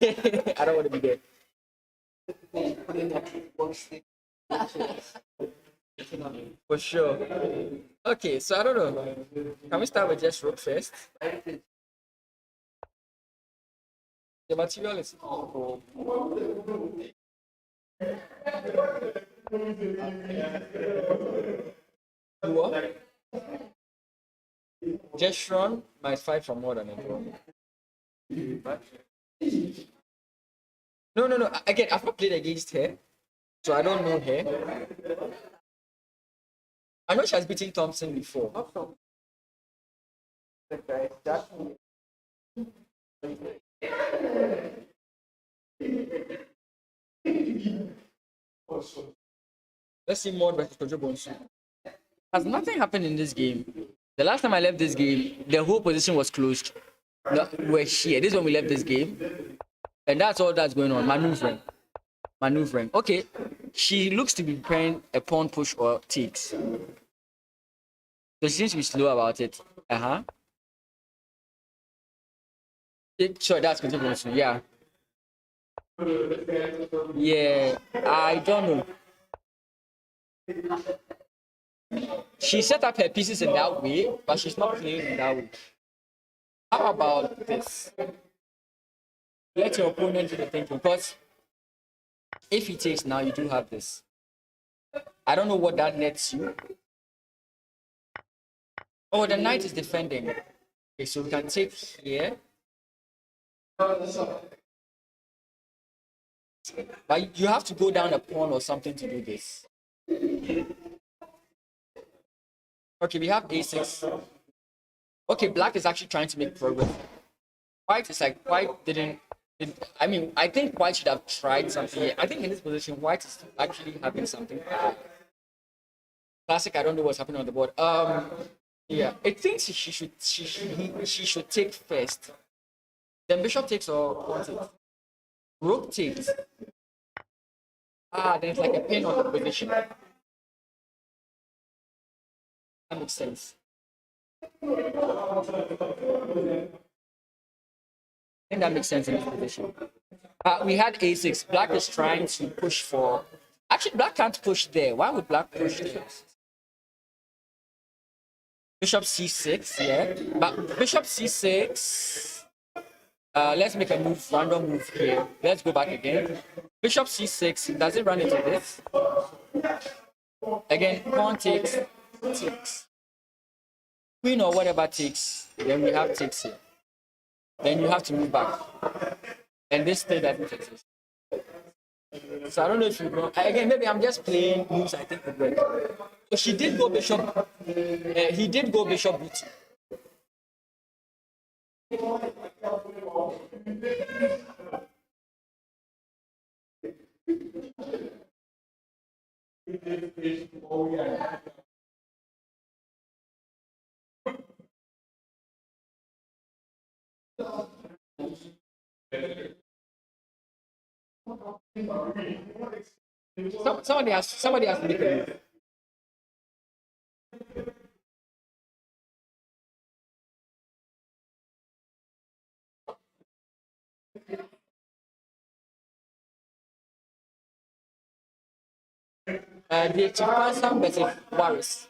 I don't want to be there. Putting that one stick. For sure. Okay, so I don't know. Can we start with just rook first? The material is poor. Just run might fight for more than a draw. No. Again, I've not played against her, so I don't know her. I know she has beaten Thompson before. Let's see more versus Kojo Bonsu. Has nothing happened in this game? The last time I left this game, the whole position was closed. No, we're here. This is when we left this game. And that's all that's going on. Maneuvering. Okay. She looks to be preparing a pawn push or takes. So she seems to be slow about it. Sure, that's Kojo Bonsu. Yeah. Yeah. I don't know. She set up her pieces in that way, but she's not playing in that way. How about this? Let your opponent do the thinking, because if he takes now, you do have this. I don't know what that nets you. Oh, the knight is defending. Okay, so we can take here. But you have to go down a pawn or something to do this. Okay, we have a6. Okay, black is actually trying to make progress. White is like, I mean, I think white should have tried something. I think in this position, white is actually having something. Classic, I don't know what's happening on the board. Yeah, I think she should take first. Then bishop takes or pawn takes. Rook takes. There's like a pin on the position. That makes sense. I think that makes sense in this position. We had a6. Black is trying to push for. Actually, black can't push there. Why would black push there? Bishop c6, yeah. But bishop c6. Let's make a move, random move here. Let's go back again. Bishop c6. Does it run into this? Again, pawn takes. Queen or whatever takes. Then we have takes here. Then you have to move back. And this thing doesn't exist. So I don't know if you know. Again, maybe I'm just playing moves I think would work. So she did go bishop. He did go bishop b2. Somebody has to make a move. The Chifasa versus Warriors.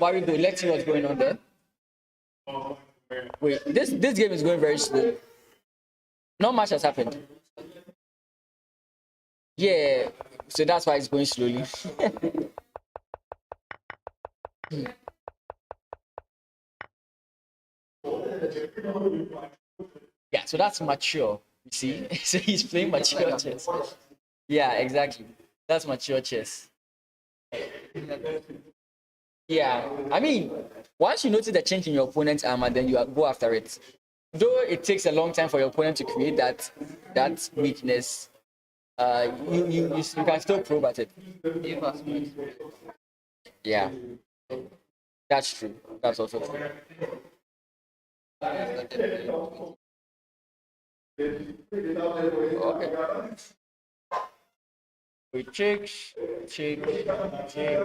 Warrior go. Let's see what's going on there. Wait, this game is going very slow. Not much has happened. Yeah, so that's why it's going slowly. Yeah, so that's mature. You see, so he's playing mature chess. Yeah, exactly. That's mature chess. Yeah, I mean, once you notice the change in your opponent's armor, then you go after it. Though it takes a long time for your opponent to create that weakness, you can still probe at it. Yeah, that's true. That's also true. Okay. We check, check, check, check.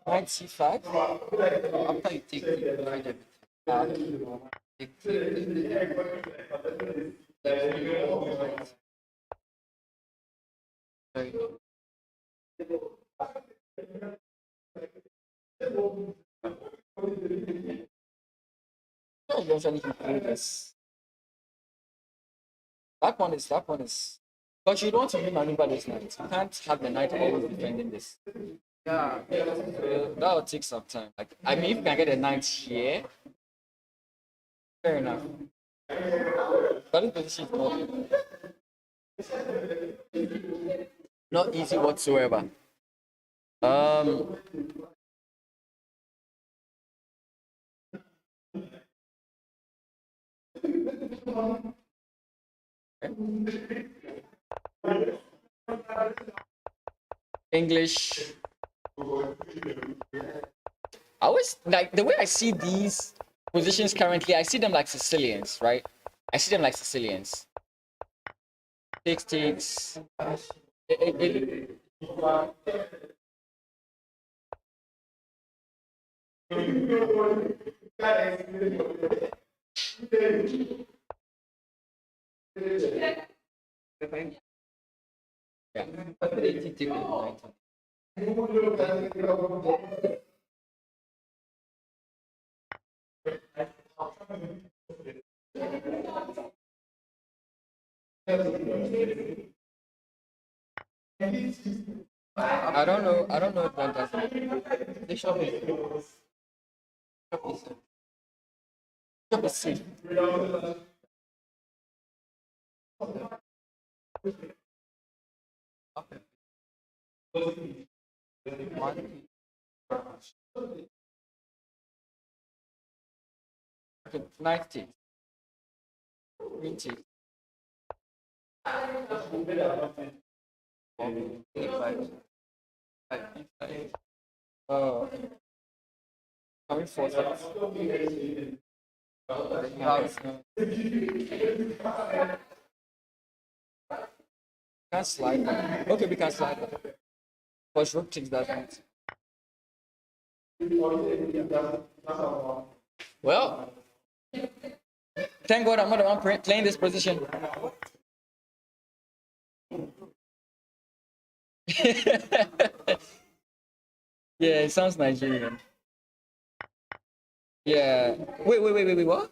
Knight c5. After you take the divide everything. Eventually he played this. That one is. But you don't want to maneuver this knight. You can't have the knight always defending this. Yeah. So that will take some time. Like, I mean, if you can get a knight here, fair enough. But this position is not easy whatsoever. English. I always like the way I see these positions currently. I see them like Sicilians, right? I see them like Sicilians. Takes. Yeah. I don't know. I don't know if that does. Bishop is Bishop is safe. Okay, 90. 20. Oh, coming forth. Can't slide that. Okay, we can slide that. But rook takes that knight. Well, thank God I'm not the one playing this position. Yeah, it sounds Nigerian. Yeah. Wait, what?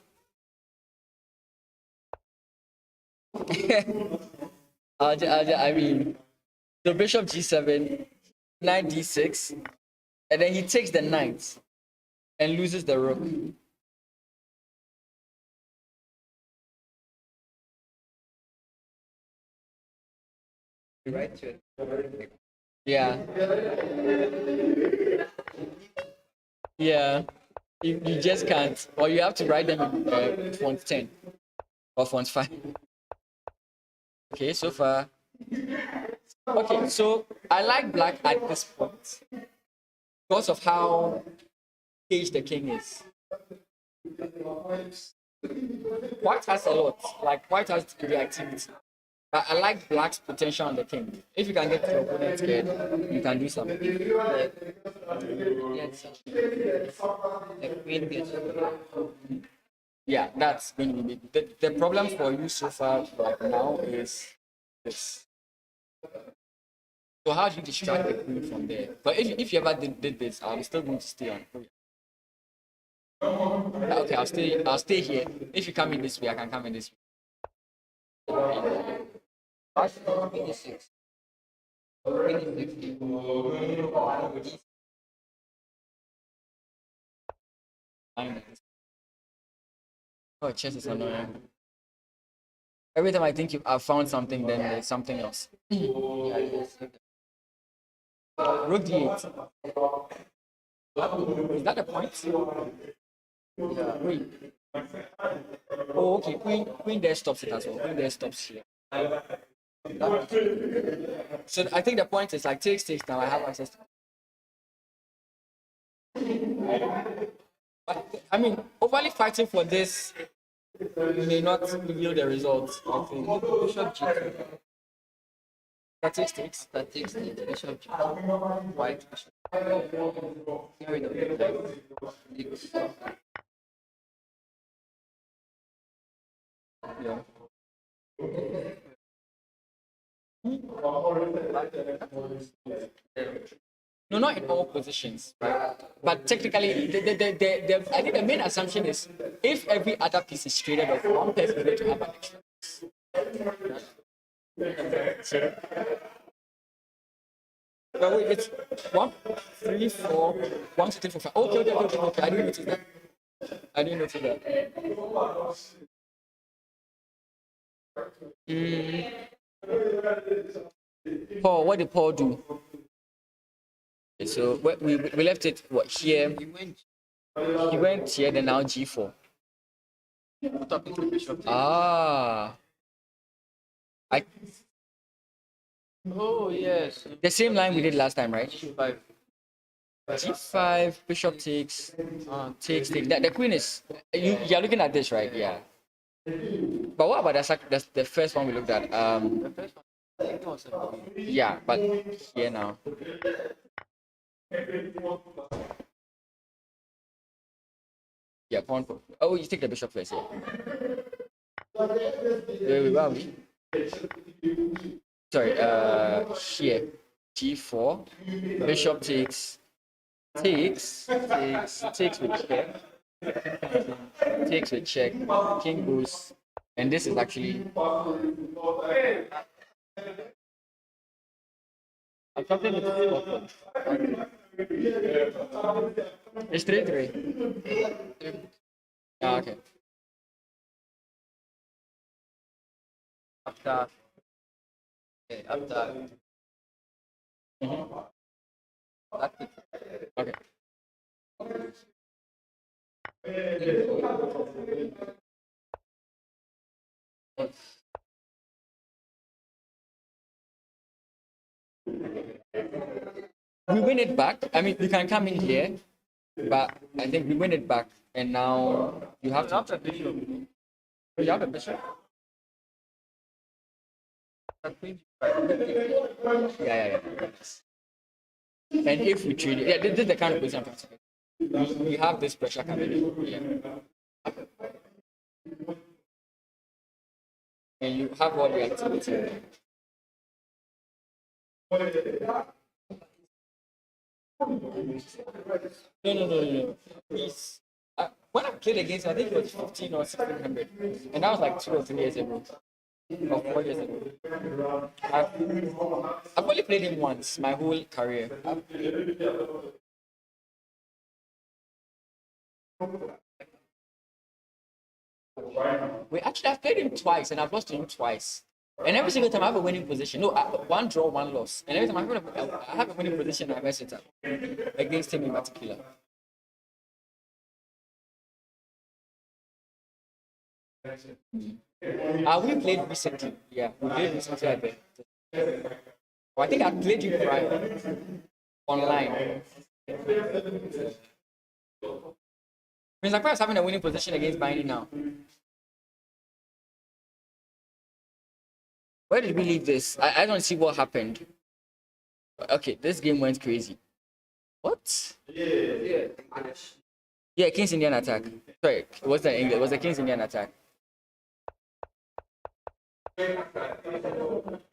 I mean, the bishop g7, knight d6, and then he takes the knight and loses the rook. right to it. Yeah. Yeah. You just can't. Or you have to write them in font 10 or font 5. Okay, so far Okay, so I like black at this point because of how caged the king is. White has a lot, like white has the activity. But I like black's potential on the king. If you can get your opponent scared, you can do something. Yes. The queen gets. Yeah, that's going to be big. The problem for you so far right now is this. So how do you distract the queen from there? But if you ever did this, I'm still going to stay on. Okay, I'll stay here. If you come in this way, I can come in this way. Queen is 6. Queen is 60. Oh, chess is annoying. Every time I think I've found something, then there's something else. Yeah, yes. Rook d8. Is that a point? Yeah. Queen. Oh, okay. Queen there stops it as well. Queen there stops here. So I think the point is like takes now. I have access to. But, I mean, overly fighting for this may not reveal the results. I think. Bishop G2. That takes. That takes the bishop G2. White bishop. Get rid of the knight. Yeah. No, not in all positions, right? But technically, I think the main assumption is if every other piece is traded off, one person is going to have an extra piece. But wait, it's 1, 3, 4, 1, 2, 3, 4, 5. Okay. I didn't notice that. I didn't notice that. Paul, what did Paul do? Okay, so we left it what here. He went here, then now G4. Top into bishop. Ah, Oh, yes. the same line we did last time, right? G5. G5, bishop takes, takes. The queen is. You're looking at this, right? Yeah. But what about the first one we looked at? The first one. I think it was a Yeah, but here now. Yeah, pawn. Oh, you take the bishop first. Yeah. Where are we? Sorry. Here. G4. Bishop takes with check. Takes with check. King goes, and this is actually. I'm something with it's 3-3. Ah, okay. after. Okay, after. That's it. Okay. We win it back. I mean, you can come in here, but I think we win it back, and now you have to. After bishop. You have a bishop. Queen Yeah. And if we trade it, yeah, this is the kind of position I'm trying to get. We have this pressure coming in. Yeah. And you have all the activity. No. Please. When I played against him, I think it was 15 or 1600. And that was like 2 or 3 years ago. Or 4 years ago. I've only played him once my whole career. I've played him twice and I've lost to him twice. And every single time I have a winning position. No, one draw, one loss. And every time I have a winning position, I mess it up. Against him in particular. We played recently. Yeah, we played recently at the Oh, I think I played you prior online. Prince Aqua is having a winning position against Binding now. Where did we leave this? I don't see what happened. Okay, this game went crazy. What? Yeah, King's Indian attack. Sorry, what's the English? Was the King's Indian attack?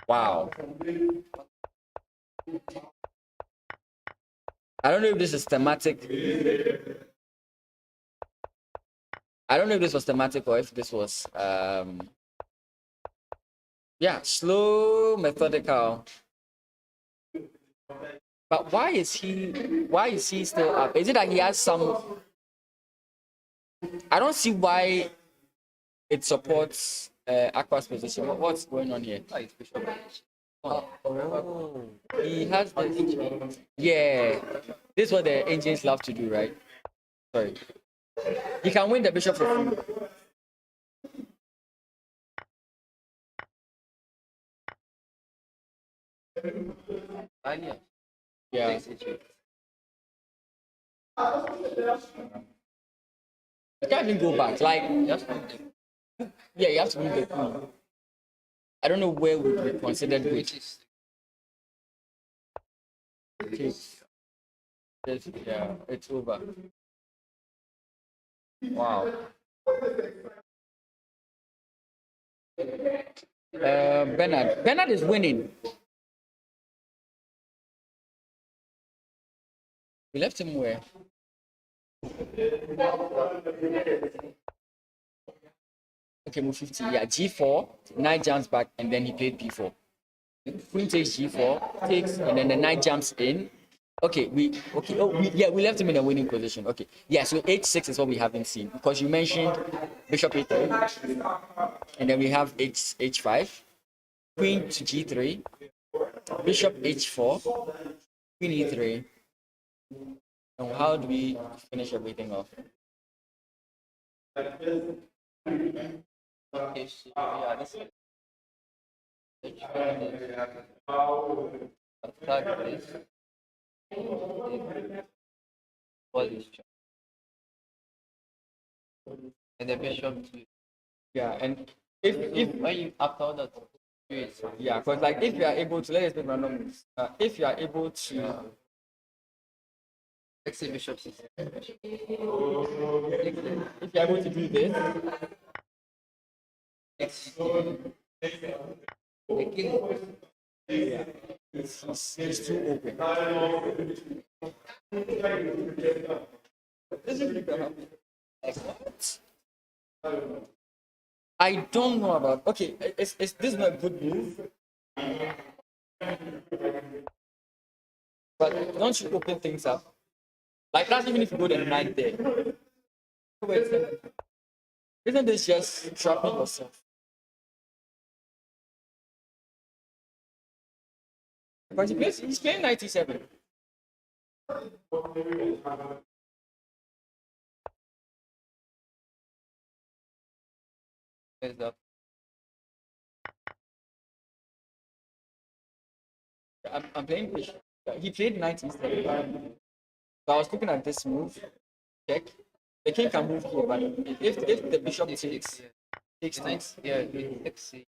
Wow. I don't know if this is thematic. I don't know if this was thematic or if this was yeah, slow, methodical. But why is he still up? Is it that he has some? I don't see why it supports Aqua's position. What's going on here? Oh, he has the yeah. This is what the engines love to do, right? Sorry. He can win the bishop for free. Yeah. You can't even go back. Like, yeah, you have to win the queen. I don't know where we would be considered with. Yeah, it's over. Wow. Bernard. Bernard is winning. We left him where? Okay, move 50. Yeah, G4, knight jumps back, and then he played B4. Queen takes G4, takes, and then the knight jumps in. Okay, we left him in a winning position. Okay, yeah, so H6 is what we haven't seen because you mentioned Bishop A3, and then we have H5, Queen to G3, Bishop H4, Queen E3. And how do we finish everything off? Okay, so yeah, this is attack this. All this and the bishop too. Yeah, and if When you after that, yeah, because like if you are able to, let's make random moves. If you are able to, let's say bishop 6. if you are able to do this, The king. yeah, it's too open. This is really gonna happen. Like what? I don't know about. Okay, is this not a good move? But don't you open things up? Like that's even if you go the knight there. Wait, isn't this just trapping yourself? Because he's playing 97. Is that I'm playing bishop. He played knight instead. So I was looking at this move. Check. The king can move here, but if the bishop takes nice? Yeah, let's see.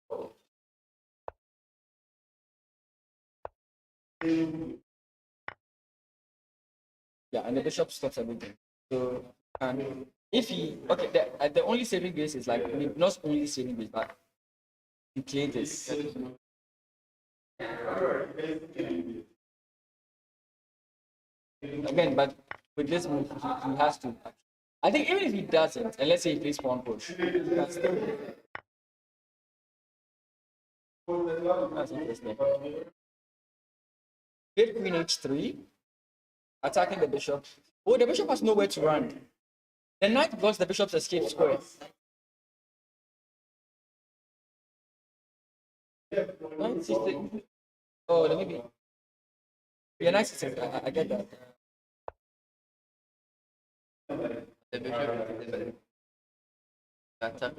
yeah, and the bishop stops everything. So and if he the only saving grace is like not only saving grace, but he played this. Again, but with this move, he has to. I think even if he doesn't, and let's say he plays pawn push, that's still. That's interesting. Played queen h3, attacking the bishop. Oh, the bishop has nowhere to run. The knight blocks the bishop's escape square. Knight c6. Oh, let me be. Yeah, knight c6. I get that. The bishop attack.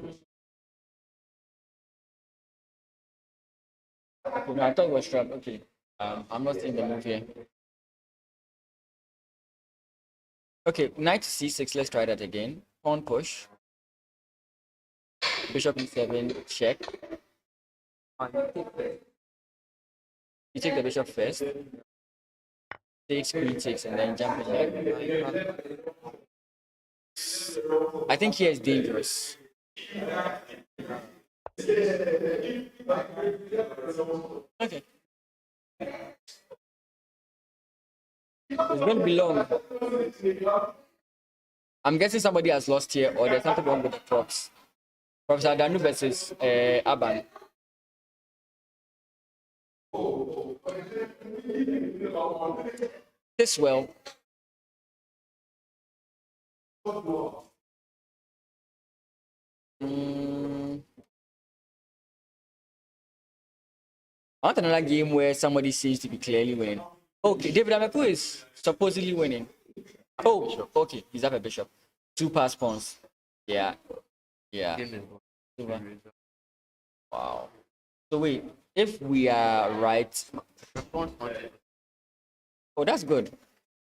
Okay, no, I thought it was trap. Okay. I'm not seeing the move here. Okay, knight to c6. Let's try that again. Pawn push. Bishop e7. Check. And you take the You take the bishop first. Takes queen takes and then jump in there. I think here is dangerous. Okay. It's going to be long. I'm guessing somebody has lost here, or there's something wrong with the props. Professor Danu versus Aban. This well. I want another game where somebody seems to be clearly winning. Okay, David Ameku is supposedly winning. Oh, okay, he's up a bishop. 2 pass pawns. Yeah, yeah. game is Super. Wow. So wait, if we are right, oh, that's good.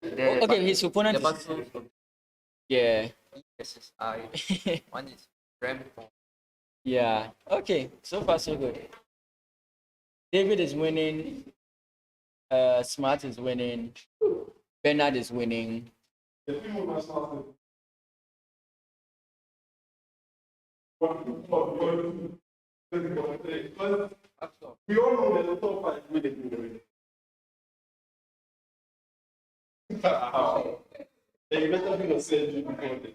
Okay, his opponent the is, battle of yeah, versus I. One is Rem. yeah. Okay, so far so good. David is winning. Smart is winning. Bernard is winning. We all know there's a top 5 winning. You better be the same before then.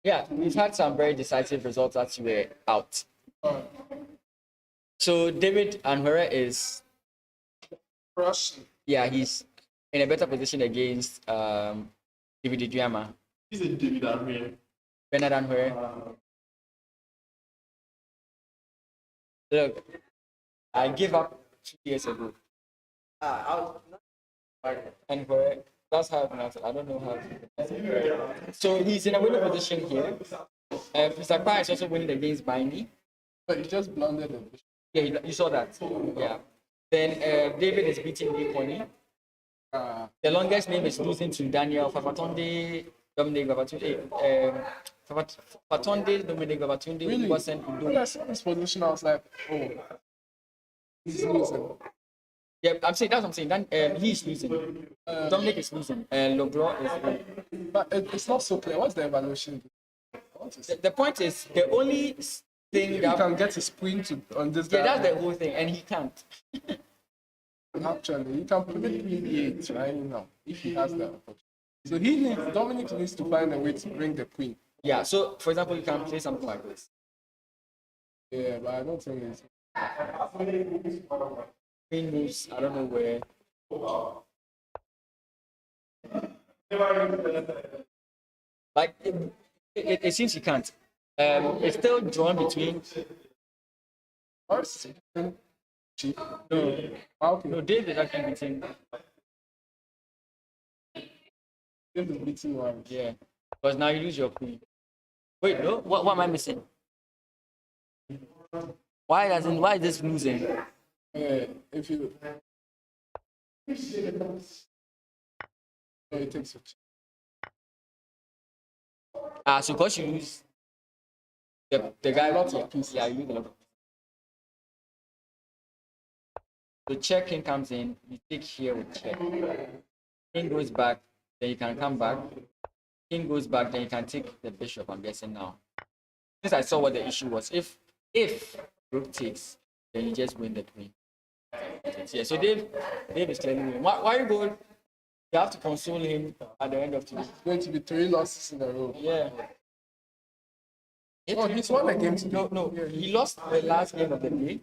Yeah, we've had some very decisive results as we were out. So David Anhura is, Russian. yeah, he's in a better position against David Diama. He's a David Amir. Bernard Anhura. Look, I gave up 2 years ago. And that's how I don't know how. So he's in a winning position here. Sakpa is also winning against Bindy. But you just blundered the bishop. Yeah, you saw that. Yeah. Then David is beating Biponi. The longest name is losing to Daniel Fafatonde, Dominic Babatunde. Fafatonde, Dominic Babatunde, Really? When I saw this position, I was like, oh, he's losing. Yeah, I'm saying that's what I'm saying. Then he's losing. Dominic is losing. Logro is winning. But it's not so clear. What's the evaluation? The point is the only thing He that can get his queen to on this yeah, guy. that's the whole thing, and he can't. Actually, you can predict queen e8 right now if he has that opportunity. So Dominic needs to find a way to bring the queen. Yeah. So, for example, you can play something like this. Yeah, but I don't think it's. Queen moves. I don't know where. Like it seems you can't. It's still drawn between. First, cheap. No, Okay, no. Dave is actually beating. this is beating one. Yeah, because now you lose your queen. Wait, no. What am I missing? Why is this losing? If you. No, it takes a cheap. So because you lose the guy. Lots of pieces. Yeah, you lose a lot of pieces. So check king comes in. You take here with check. King goes back. Then you can come back. King goes back. Then you can take the bishop. I'm guessing now. Since I saw what the issue was, if rook takes, then you just win the queen. Yeah. So Dave is clearly winning. Why you go? You have to console him at the end of the week. It's going to be 3 losses in a row. Yeah. Oh, he's won a game today. No. He lost the last game of the day.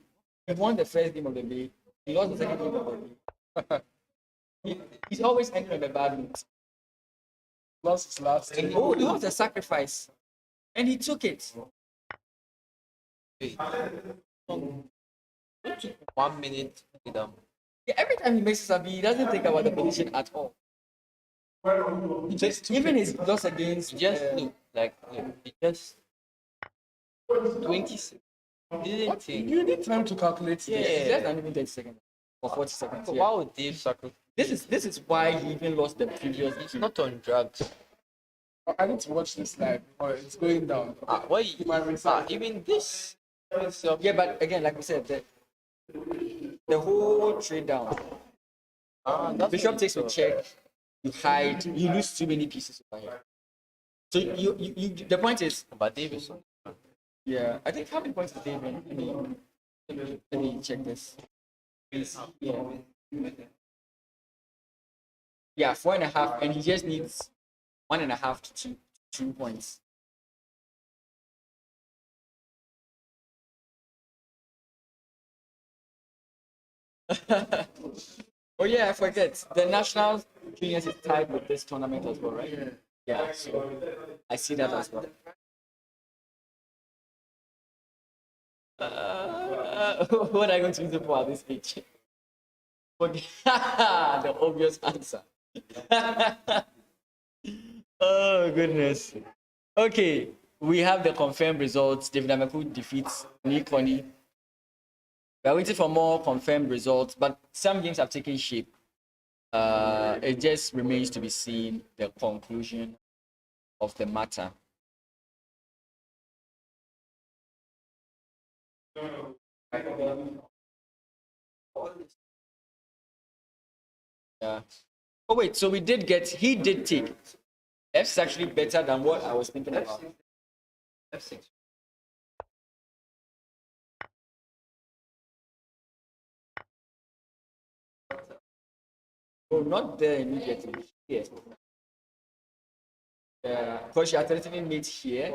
He won the first game of the day. He lost the second game of the day. He's always ending on the bad note. Lost his last game. Oh, he lost the sacrifice. And he took it. Wait. It took 1 minute with them. Yeah, every time he makes a sub, he doesn't think about the position at all. He just, even his loss against Just look, like, look, it just 26. Didn't think. You need time to calculate Yeah. this. It's less than even 30 seconds or 40 seconds. So Yeah. why would Dave sacrifice? This is why he even lost the previous. He's not on drugs. I need to watch this live, or it's going down. Why? Even this. Yeah, but again, like we said, the whole trade down. That's Bishop takes a check, you hide, you lose too many pieces over here. So you the point is, But Dave is on. yeah, I think how many points is David? Let me check this. Yeah. Yeah, 4.5, and he just needs 1.5 to 2 points. Oh yeah, I forget. The national juniors is tied with this tournament as well, right? Yeah, so I see that as well. What are you going to use it for at this speech? Forget the obvious answer. Oh goodness. Okay, we have the confirmed results. David Ameku defeats Nick Coney. We are waiting for more confirmed results, but some games have taken shape. It just remains to be seen the conclusion of the matter. Yeah. Oh wait, so he did take. F is actually better than what I was thinking about. F6. Oh, not there immediately. Here. Yeah, because you are threatening mate here.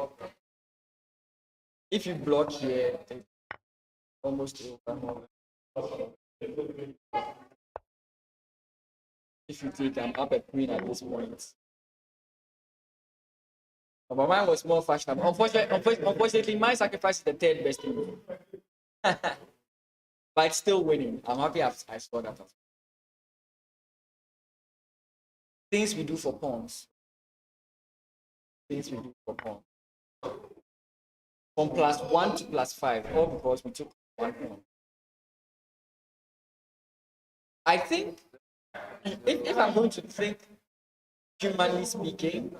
If you block here, it's almost over. If you take, I'm up a queen at this point. But mine was more fashionable. Unfortunately, my sacrifice is the third best thing. But it's still winning. I'm happy I scored that. Things we do for pawns. Things we do for pawns. From +1 to +5, all because we took 1 pawn. I think, if I'm going to think, humanly speaking,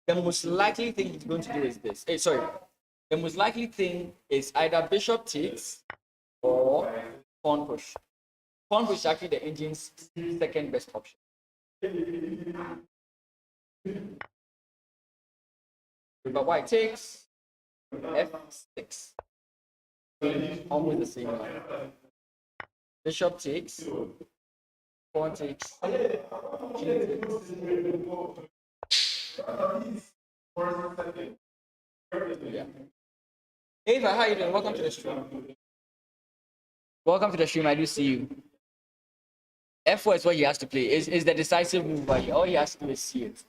the most likely thing he's going to do is this. The most likely thing is either bishop takes or pawn push. Pawn push is actually the engine's second best option. But white takes f6. Almost the same line. Bishop takes, pawn takes, king takes. Yeah. Ava, how you doing? Welcome to the stream. Welcome to the stream. I do see you. F4 is what he has to play. Is the decisive move, but all he has to do is see it.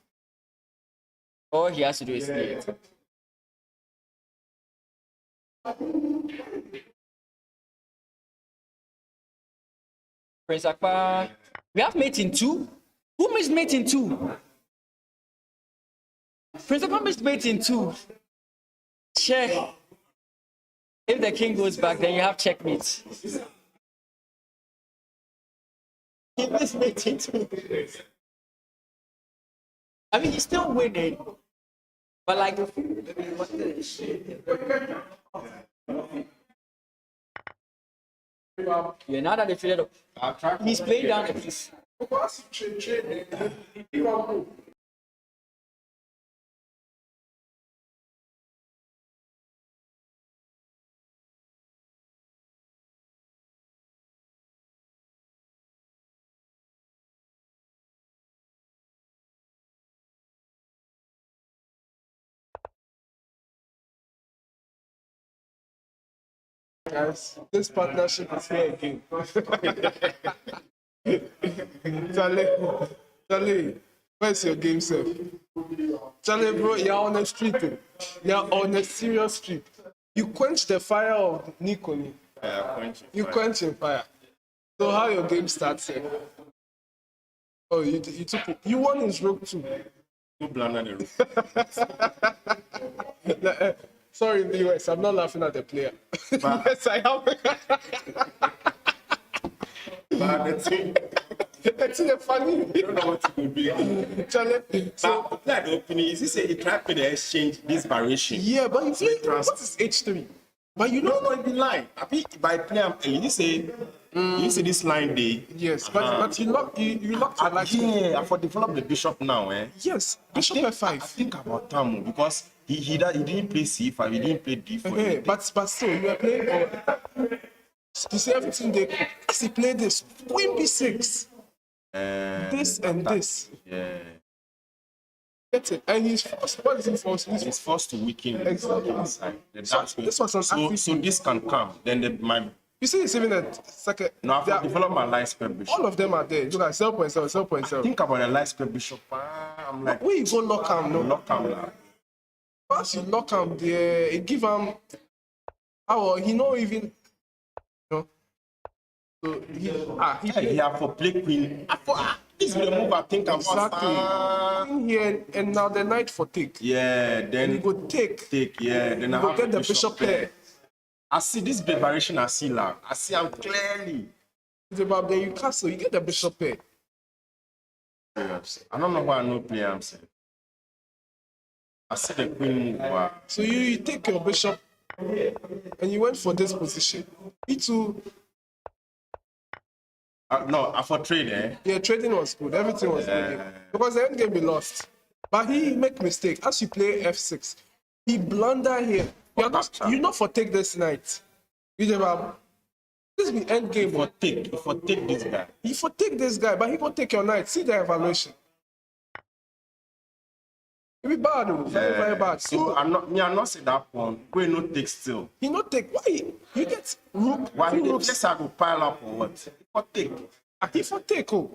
All he has to do is see it. Prince Akbar. We have mate in 2. Who missed mate in 2? Prince Akbar missed mate in 2. Check. If the king goes back, then you have checkmate. He missed mate in 2. I mean, he's still winning. But like, yeah, now that they figured out, he's playing down a piece. Guys, this partnership is here again. Charlie, where's your game, sir? Charlie, bro, you're on a street. You're on a serious street. You quench the fire of Nikoni. You quench in fire. So how your game starts here? Oh, you took it. You won his rook too. No blunder the rook. Sorry, in the US, I'm not laughing at the player. Yes, I am. But the thing, It's funny. I don't know what to do. Charlie, so, But apply the opening. Is this a try to exchange this variation? yeah, but you see, trans- what is H3? But you No, know, no, it be line. I think by play, you say this line day. yes, but you lock your like Yeah, I for develop the bishop now, eh? yes, Bishop I F5. think about Tamu because he didn't play C5, he didn't play D4. But still, you are playing. You see everything they cook. He played this Queen B6, this and this. Yeah. Get it? And he's forced. What is he forced? He's forced to weaken Exactly. inside. This was an so active- this can come. Then my You see, it's even a second. no, I've they are- developed my light square bishop. all of them are there. Look at 0.0, 0.0. Think about the light square bishop. I'm like, Where you go lock him? No. lock him now. Once you lock him there, it give him. How he know even. No. So he He have for play queen. This is the move I think about. exactly in here and now the knight for take. Yeah, You then go take. yeah, then I Go have get the bishop there. I see this variation. I see now. I see I'm clearly. It's about then you castle. You get the bishop there. I don't know why I know play. I'm saying. I see the queen move. So you take your bishop and you went for this position. E2, No, I for trade, eh? yeah, trading was good. Everything was good. Because the end game we lost. But he make mistake. As you play F6, he blunder here. You not for take this knight. You never. This be end game. For take this guy. He for take this guy, but he go take your knight. See the evaluation. It be bad, oh, very, very bad. So I'm not saying that one. We no take still. He not take. Why? You get rook. Why two he rooks. just have to pile up or what? For take. He for take. Oh.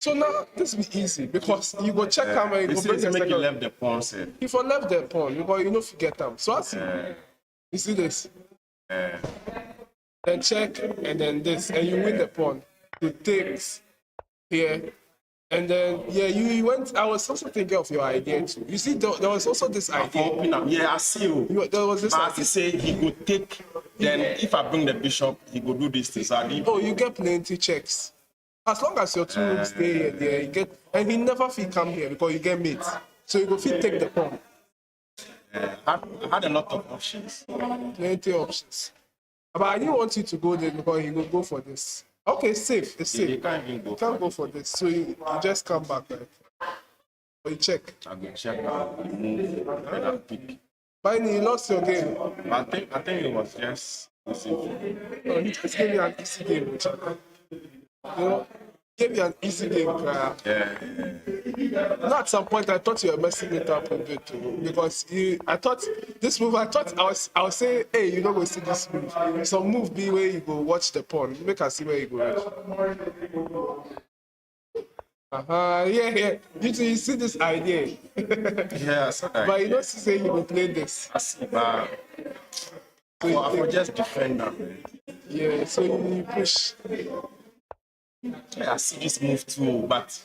So now this be easy because you go check him and you go bring the Make you second. left the pawn set. He for left the pawn because you know forget them. So as you see this, then check and then this, and you win the pawn. You takes here, and then yeah, you went. I was also thinking of your idea too. You see, there was also this For idea. open up. Yeah, I see you. There was this. But as Idea. he say he go take, then if I bring the bishop, he go do this thing. So I leave. Oh, you get plenty checks. As long as your two rooms stay here, there, you get, and he never fit come here because you get mates. So you go fit take the pawn. I had a lot of options. Plenty options. But I didn't want you to go there because he will go for this. Okay, safe. It's You safe. can't even go. You can't go for this. So you just come back, right? But you check. I go check out, move, and I pick. But you lost your game. But I think it was just easy. No, he just gave you an easy game, Richard. You know, gave you an easy game. Yeah. Now at some point I thought you were messing it up a bit too, because I thought I was saying, hey, you don't go see this move. Some move be where you go watch the pawn. Make us see where you go. Yeah. You see this idea. Yeah, so But you don't say he will play this. I see, but I will just defend them. Yeah, so you push. I see this move too, but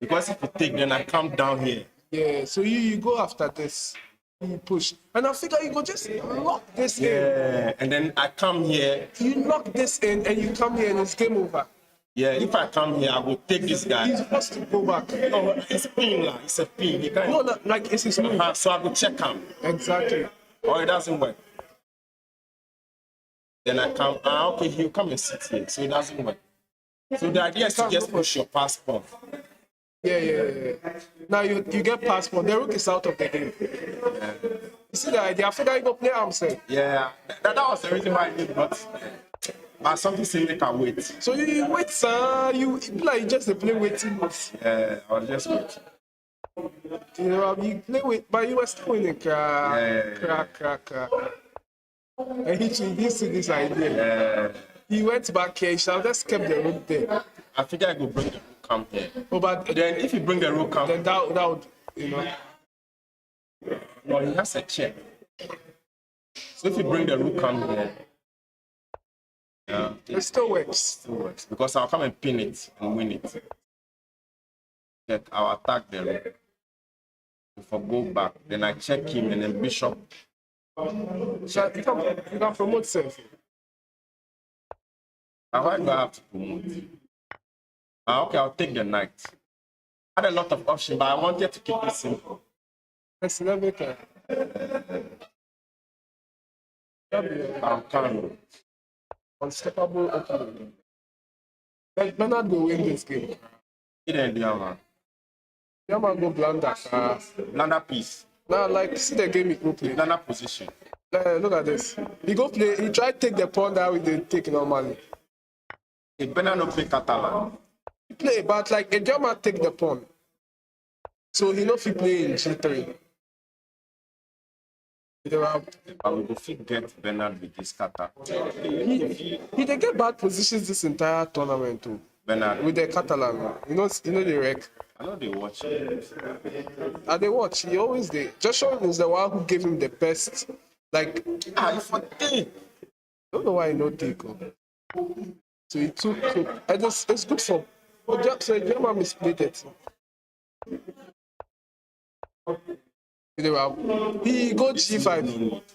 because if you take, then I come down here. Yeah, so you go after this. You push. And I figure you go just lock this in. Yeah, and then I come here. You lock this in and you come here and it's game over. Yeah, if I come here, I will take this guy. He's supposed to go back. No, it's a pin, lah. It's a pin. He can't. No, like it's his move. So I will check him. Exactly. Or it doesn't work. Then I come. Okay, he'll come and sit here. So it doesn't work. So the idea is to just push your passport. Yeah. Now you get passport. The rook is out of the game. You see the idea? After that, you go play Amsel. Yeah, that was the reason why I did, but something saying make I wait. So you wait, sir. You like just play waiting moves. Yeah, I was just waiting. You know, you play with, but you were still winning. Crack. And he see this idea. He went back here. He shall just kept the rook there. I think I go bring the rook come here. Oh, but Then if you bring the rook come, then that would, you know. no, he has a check. So if you bring the rook come here, It still works. still works because I'll come and pin it and win it. check, I'll attack the rook. If I go back, then I check him and then bishop. So you can promote self. And why do I have to promote? Okay, I'll take the knight. I had a lot of options, but I wanted to keep it simple. Let's never can. I'm calm. Unstoppable opening. Like Bernard will win this game. He didn't do that. Yama go blunder. Blunder piece. Now, like, see the game he go play. Blunder position. Look at this. He go play. He try to take the pawn that we did take normally. He better not play Catalan. He play, but like a German take the pawn, so he no fit play in G3. I will go fit get Bernard with this kata. He dey get bad positions this entire tournament too. Bernard. With the Catalan, you know the wreck. I know they watch. And they watch. He always dey. Joshua is the one who gave him the best. Like If I take. don't know why he no take. So he took. I just it's good for. So German misplayed it. He go G5.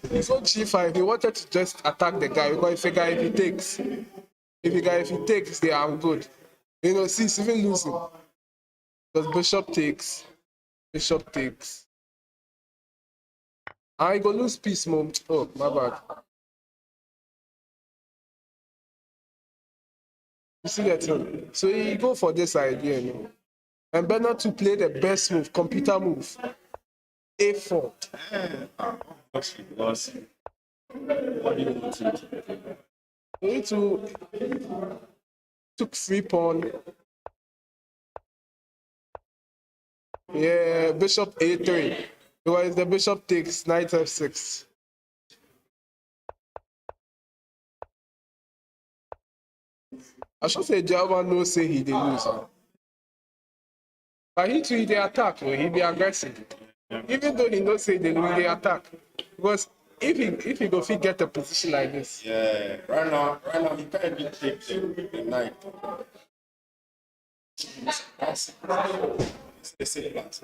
He go G5. He wanted to just attack the guy because if he takes, yeah, I'm good. You know, see, it's even losing. Because Bishop takes. I go lose piece, mom. Oh, my bad. You see that thing? So he go for this idea, you know. And Bernard to play the best move, computer move. A4. Because what do you want to do? We need to took free pawn. Yeah, bishop A3. Because the bishop takes knight F6. I should say Java no say he did lose. Huh? But he too they attack, he be aggressive. Even though he knows say they lose, they attack. Because if he go fit get a position like this. Yeah, right now he can't even take the knight. It's the same class.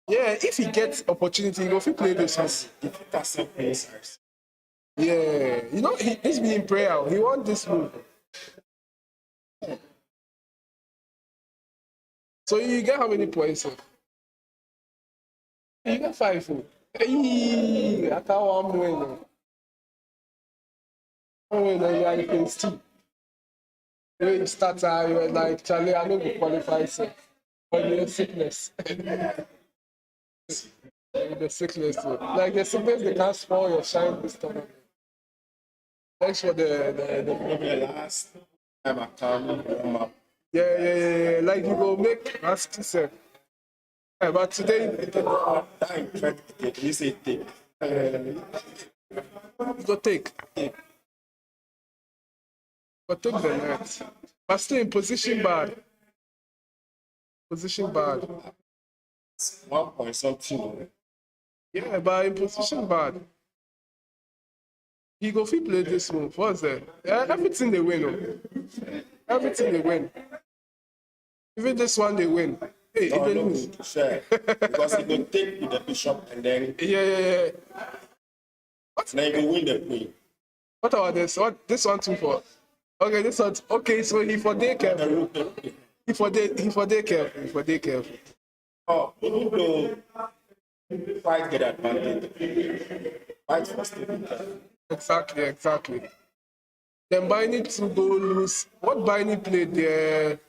Yeah, if he gets opportunity, he go fit play this one. If he can still play size. Yeah, you know, he's been in prayer. He wants this move. So you get how many points? Sir? You got 5. Hey, I can't one win. Oh, you are in phase 2. When you start, you were like, Charlie, I know you qualify, sir. But you're sickness. The sickness, too. Like the sickness, they can't spoil your shine this tournament. Thanks for The last time I come warm up. Yeah. Like you go make nasty self. Yeah, but today, You say take. you go take. But take the net. But still in position bad. Position bad. 1 point something. Yeah, but in position bad. He go fit play this move. What's that? Yeah, everything they win. Oh. Everything they win. Even this one they win. Hey, No, they no, lose. sure. Because he will take with the bishop and then Yeah. then he will win the queen. What about this? What this one too for? Okay, this one. Okay, so he for day The careful. rook. He for day careful. Oh, even though fight get advantage. Fight first. Exactly. Then Binding to go lose. What Binding played there?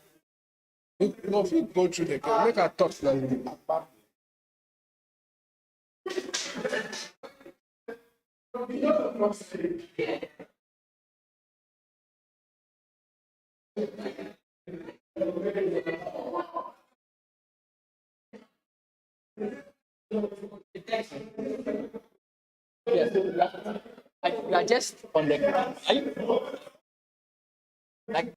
No, if you go through the game, make a talk like this. Yes, you are just on the. Are you, like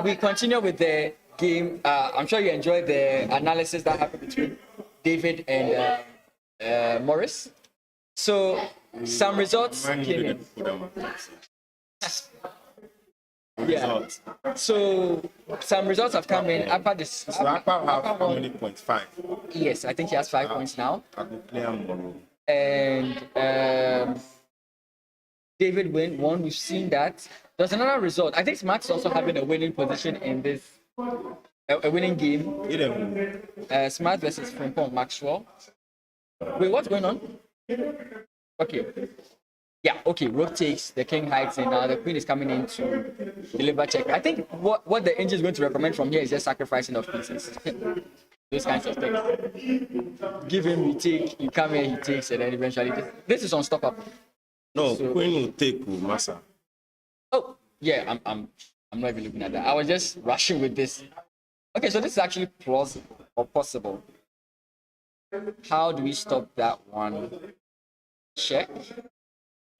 we continue with the game. I'm sure you enjoyed the analysis that happened between David and Morris. So some results Man, you came in. didn't put them on. Yeah. Results. So some results have come in. Apa this. So Akpa have how won. many points? 5. Yes, I think he has 5 points now. I will play tomorrow. And David won. We've seen that. There's another result. I think Smart's also having a winning position in this, a winning game. He didn't win. Smart versus Frimpong Maxwell. Wait, what's going on? Okay. Yeah, okay. Rook takes, the king hides, and now the queen is coming in to deliver check. I think what the angel is going to recommend from here is just sacrificing of pieces. Those kinds of things. Give him, you take, you come here, he takes, and then eventually this is unstoppable. No, So- Queen will take Massa. Oh, yeah, I'm not even looking at that. I was just rushing with this. Okay, so this is actually plausible or possible. How do we stop that one? Check.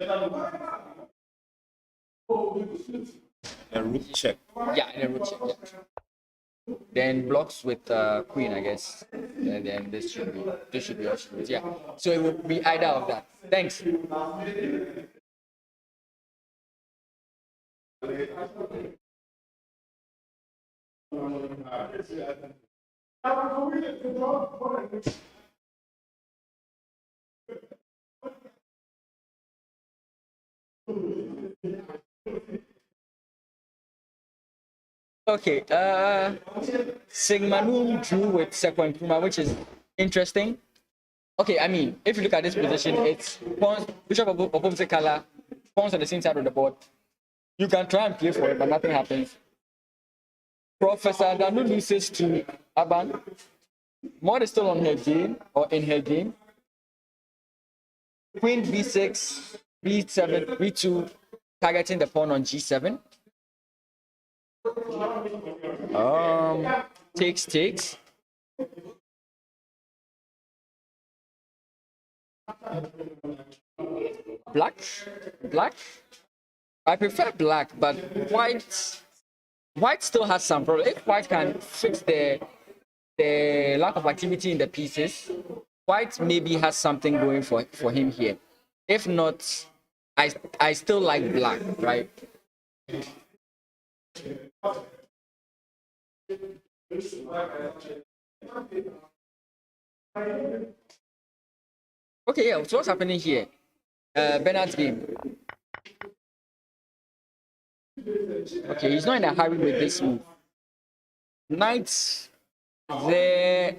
A rook check. Yeah, and then rook check. Yeah. Then blocks with queen, I guess. And then this should be options. Yeah. So it will be either of that. Thanks. Okay, Sigmanum drew with second Puma, which is interesting. Okay, I mean, if you look at this position, it's pawns, bishop of opposite color, pawns on the same side of the board. You can try and play for it, but nothing happens. Professor Danu loses to Aban. Maud is still on her game, or in her game. Queen b6, b7, b2, targeting the pawn on g7. Takes. Black. I prefer black, but white still has some problem. If white can fix the lack of activity in the pieces, white maybe has something going for him here. If not, I still like black, right? Okay, yeah, so what's happening here? Bernard's game. Okay, he's not in a hurry with this move. Knight there.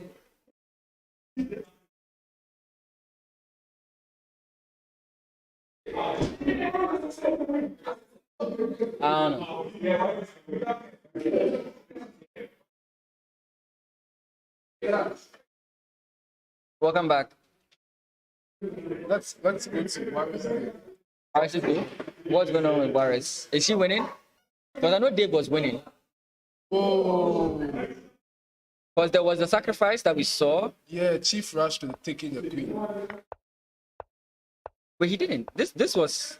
I don't know. Welcome back. Let's go to Warriors. RCP, what's going on with Warriors? Is he winning? Because I know Dave was winning. Oh, Because there was a sacrifice that we saw, yeah, Chief rushed to taking the queen. but he didn't. This was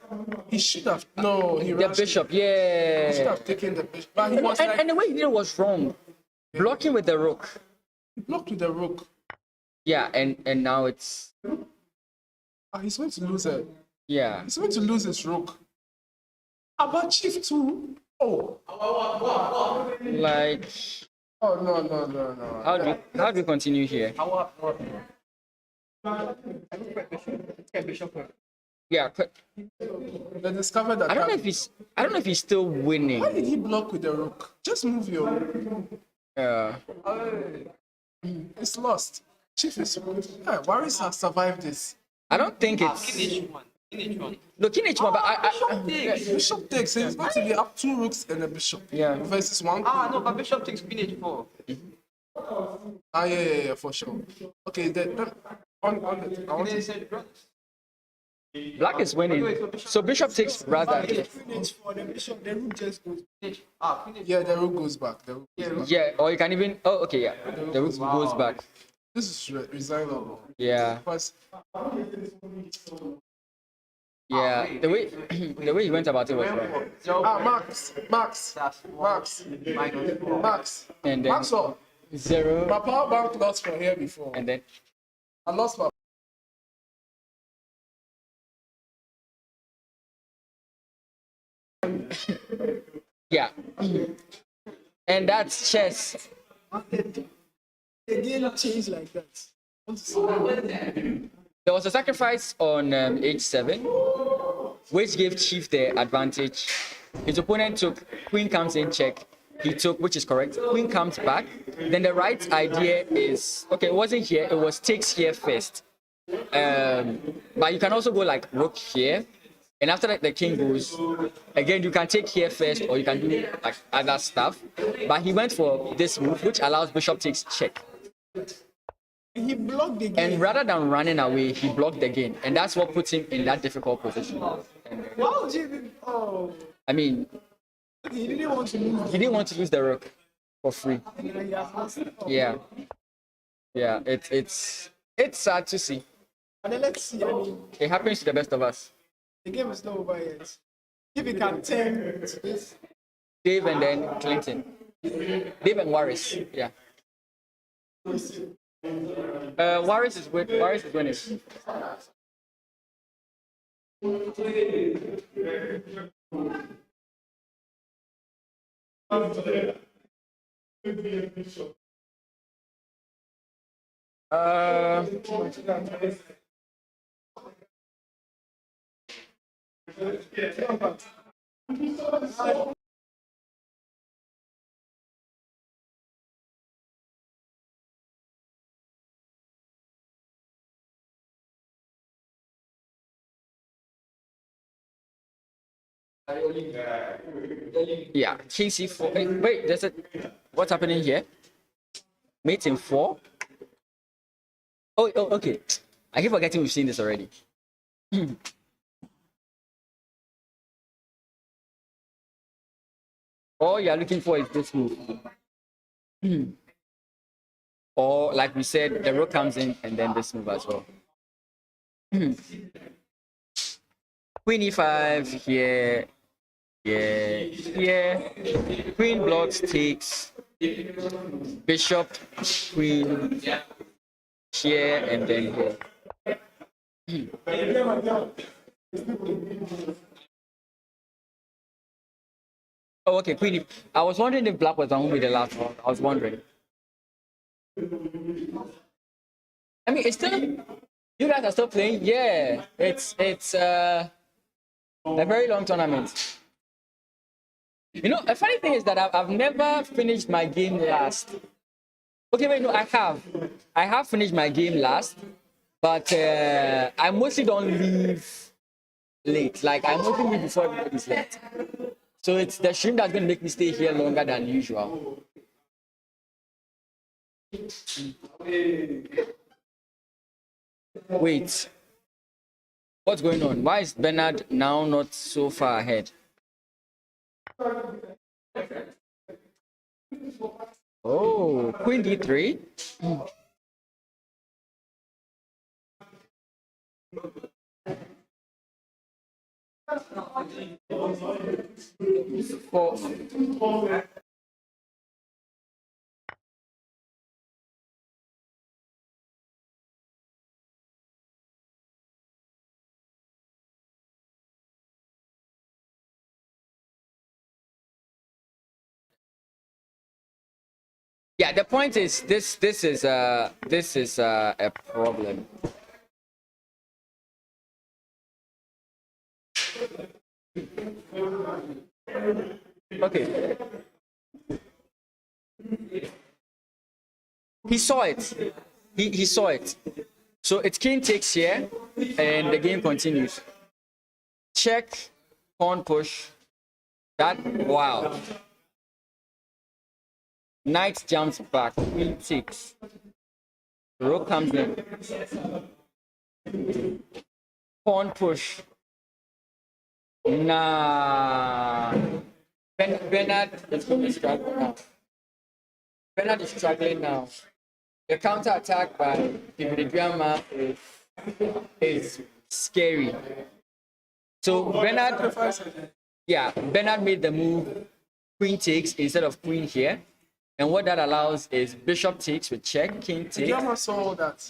He should have. No, he the rushed. bishop. He should Yeah. have taken the bishop. But he was And, like, and the way he did it was wrong. Blocking with the rook. he blocked with the rook. Yeah, and now it's He's going to lose it. yeah. He's going to lose his rook. But Chief too. Oh, Like oh no. how do we continue here? Yeah, They discovered that. I don't know if he's still winning. Why did he block with the rook? Just move your. Yeah. It's lost. Chief is. Yeah, Warriors have survived this. I don't think it's no king h1, but Bishop takes. It's going to be up 2 rooks and a bishop. Yeah. Versus 1. No, but bishop takes queen h4. Yeah, for sure. Okay, then on the, I want They to, said brothers. black is winning. So bishop takes rather. yeah, the rook goes back. The rook goes back. Yeah, or you can even. Oh, okay, yeah. The rook goes back. This is resignable. Yeah, Because Yeah, the way the way he went about it was wrong. Max. And then Maxwell, 0, my power bank lost from here before. and then I lost my. yeah, and that's chess. The game changed like that. There was a sacrifice on h7, which gave Chief the advantage. His opponent took, Queen comes in, check. He took, which is correct. Queen comes back. Then the right idea is, okay, it wasn't here, it was takes here first. But you can also go like rook here. And after that, the king goes, again, you can take here first, or you can do like other stuff. But he went for this move, which allows bishop takes check. He blocked the game. And rather than running away, he blocked the game. And that's what puts him in that difficult position. Why would you? Oh, I mean, he didn't want to lose. he didn't want to lose the rook for free. He has lost. Yeah. Yeah, it's sad to see. And then let's see. I mean, It happens to the best of us. the game is not over yet. If he can turn to this, Dave and then Clinton. Dave and Warris. Yeah. Warris is winning. Uh, yeah, King C4. Wait, there's a. What's happening here? Mate in 4. Oh, okay. I keep forgetting we've seen this already. All you're looking for is this move. Or, like we said, the rook comes in and then this move as well. Queen e5 here. Yeah, here. Queen blocks, takes. Bishop, queen. Here and then here. Oh, okay, queen. I was wondering if black was going to be the last one. I was wondering. I mean, it's still. You guys are still playing. Yeah, it's a very long tournament. You know, a funny thing is that I've never finished my game last. Okay, wait, no, I have. I have finished my game last, but I mostly don't leave late. Like, I mostly leave before everybody's late. So it's the stream that's going to make me stay here longer than usual. Wait. What's going on? Why is Bernard now not so far ahead? Oh, Queen D3. Four. Yeah, the point is this is a problem. Okay. He saw it. He saw it. So it's king takes here and the game continues. Check, pawn push. That wow. Knight jumps back, queen takes. Rook comes in. Pawn push. Nah. Bernard is going to struggle now. Bernard is struggling now. The counter attack by Dividriama is scary. So Bernard, Sacrifice again. yeah, Bernard made the move queen takes instead of queen here. And what that allows is bishop takes with check, king takes. Jama saw all that.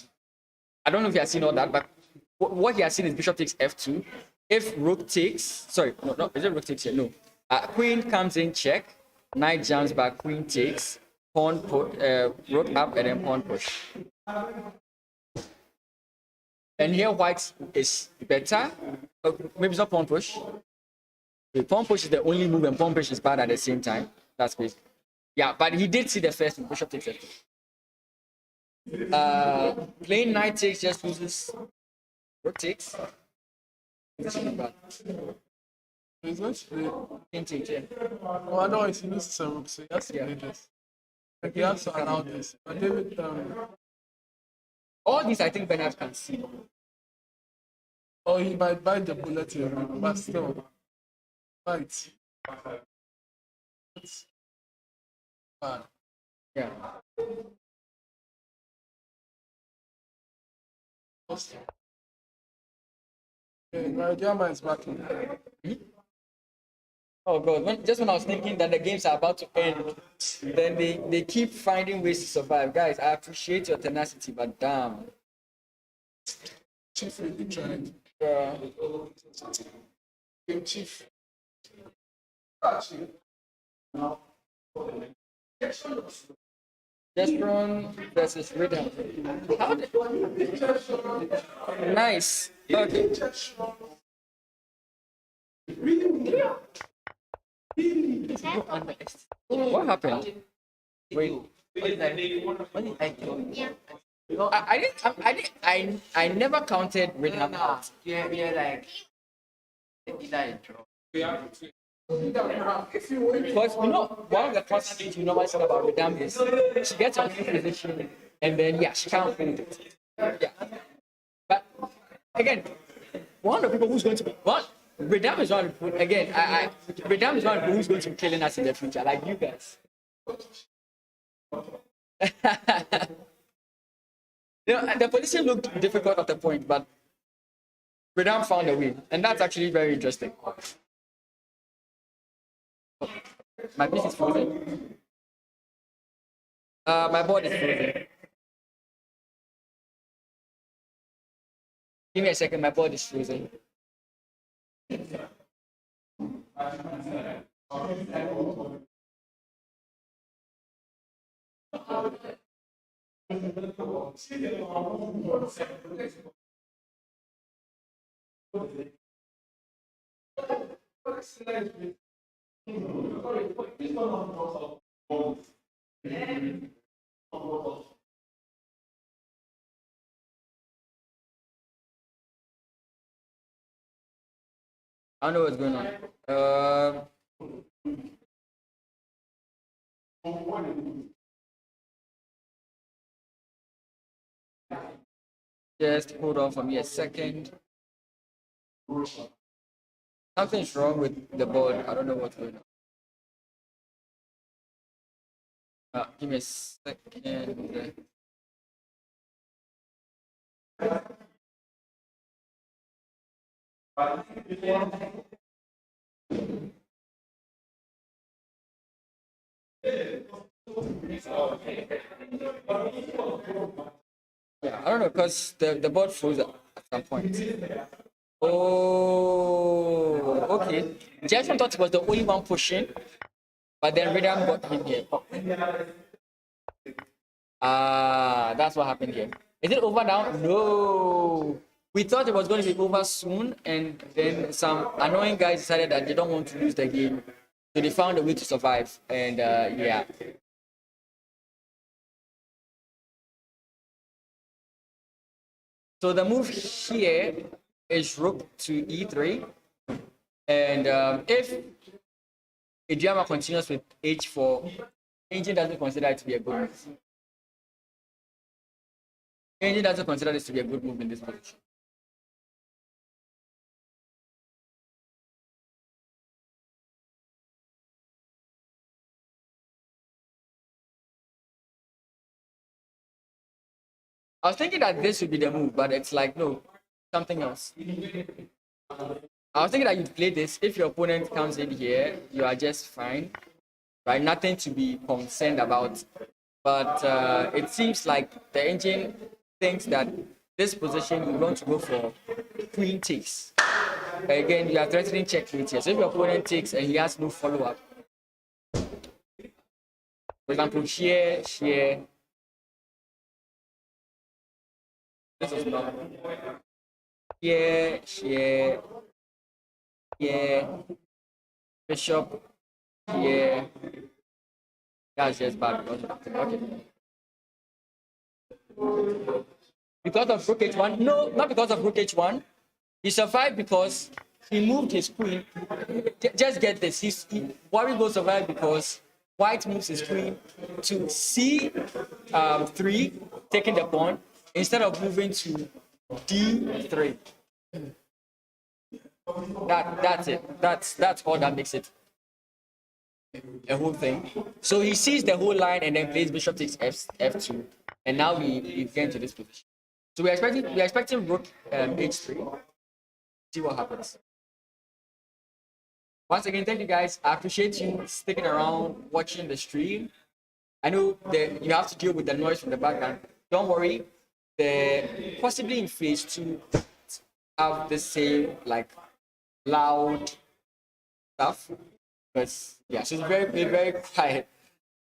I don't know if he has seen all that, but what he has seen is bishop takes f2. If rook takes, sorry, no, is it rook takes here? No. Queen comes in check, knight jumps back, queen takes, pawn put, rook up, and then pawn push. And here white is better. Maybe it's not pawn push. The pawn push is the only move, and pawn push is bad at the same time. That's crazy. Yeah, but he did see the first move, bishop takes f2. Playing knight takes just loses rook takes. He's going to play. King takes, yeah. Oh, I know he loses some rooks, so he has to play this. Like, he has to allow this. But David, All these I think Bernard can see. or he might bite the bullet here, but still. Right. It's bad. Yeah. Okay, Jama is back in. Oh god, just when I was thinking that the games are about to end, then they keep finding ways to survive. Guys, I appreciate your tenacity, but damn. Chief really tried. Chief. Destron versus Rhythm. How did... Nice. Okay. What happened? Wait. I never counted Rhythm out. Yeah, like either a draw. Because you know, one of the constant things you normally say about Rhythm is she gets a new position and then yeah, she can't finish it. Yeah. But again, one of the people who's going to be what Rhythm is one again, Rhythm is one of the people who's going to be killing us in the future, like you guys. You know, the position looked difficult at the point, but Rhythm found a way, and that's actually very interesting. My piece is frozen. My board is frozen. Give me a second, my board is frozen. I don't know what's going on. Just hold on for me a second. Something's wrong with the board. I don't know what's going on. Give me a second. Yeah, I don't know because the board froze at some point. Oh, okay. Jackson thought he was the only one pushing, but then Rhythm got him here. That's what happened here. Is it over now? No. We thought it was going to be over soon, and then some annoying guys decided that they don't want to lose the game. So they found a way to survive, and yeah. So the move here is rook to e3, and if Ijama continues with h4, Engine doesn't consider it to be a good move. Engine doesn't consider this to be a good move in this position. I was thinking that this would be the move, but it's like, no, something else. I was thinking that you'd play this. If your opponent comes in here, you are just fine, right? Nothing to be concerned about. But it seems like the engine thinks that this position you want to go for queen takes. Again, you are threatening checkmate here. So if your opponent takes and he has no follow-up, for example, here, this is not here, bishop, here. That's just bad. Okay. Because of rook h1? No, not because of rook h1. He survived because he moved his queen. Just get this. Warri will survive because white moves his queen to c3, taking the pawn, instead of moving to d3. That's it. That's all that makes it a whole thing. So he sees the whole line and then plays bishop takes f2, and now we get into this position. So we're expecting rook h3. See what happens. Once again, thank you guys. I appreciate you sticking around, watching the stream. I know that you have to deal with the noise from the background. Don't worry. Possibly in phase 2 have the same like loud stuff. But yeah, so it's very quiet.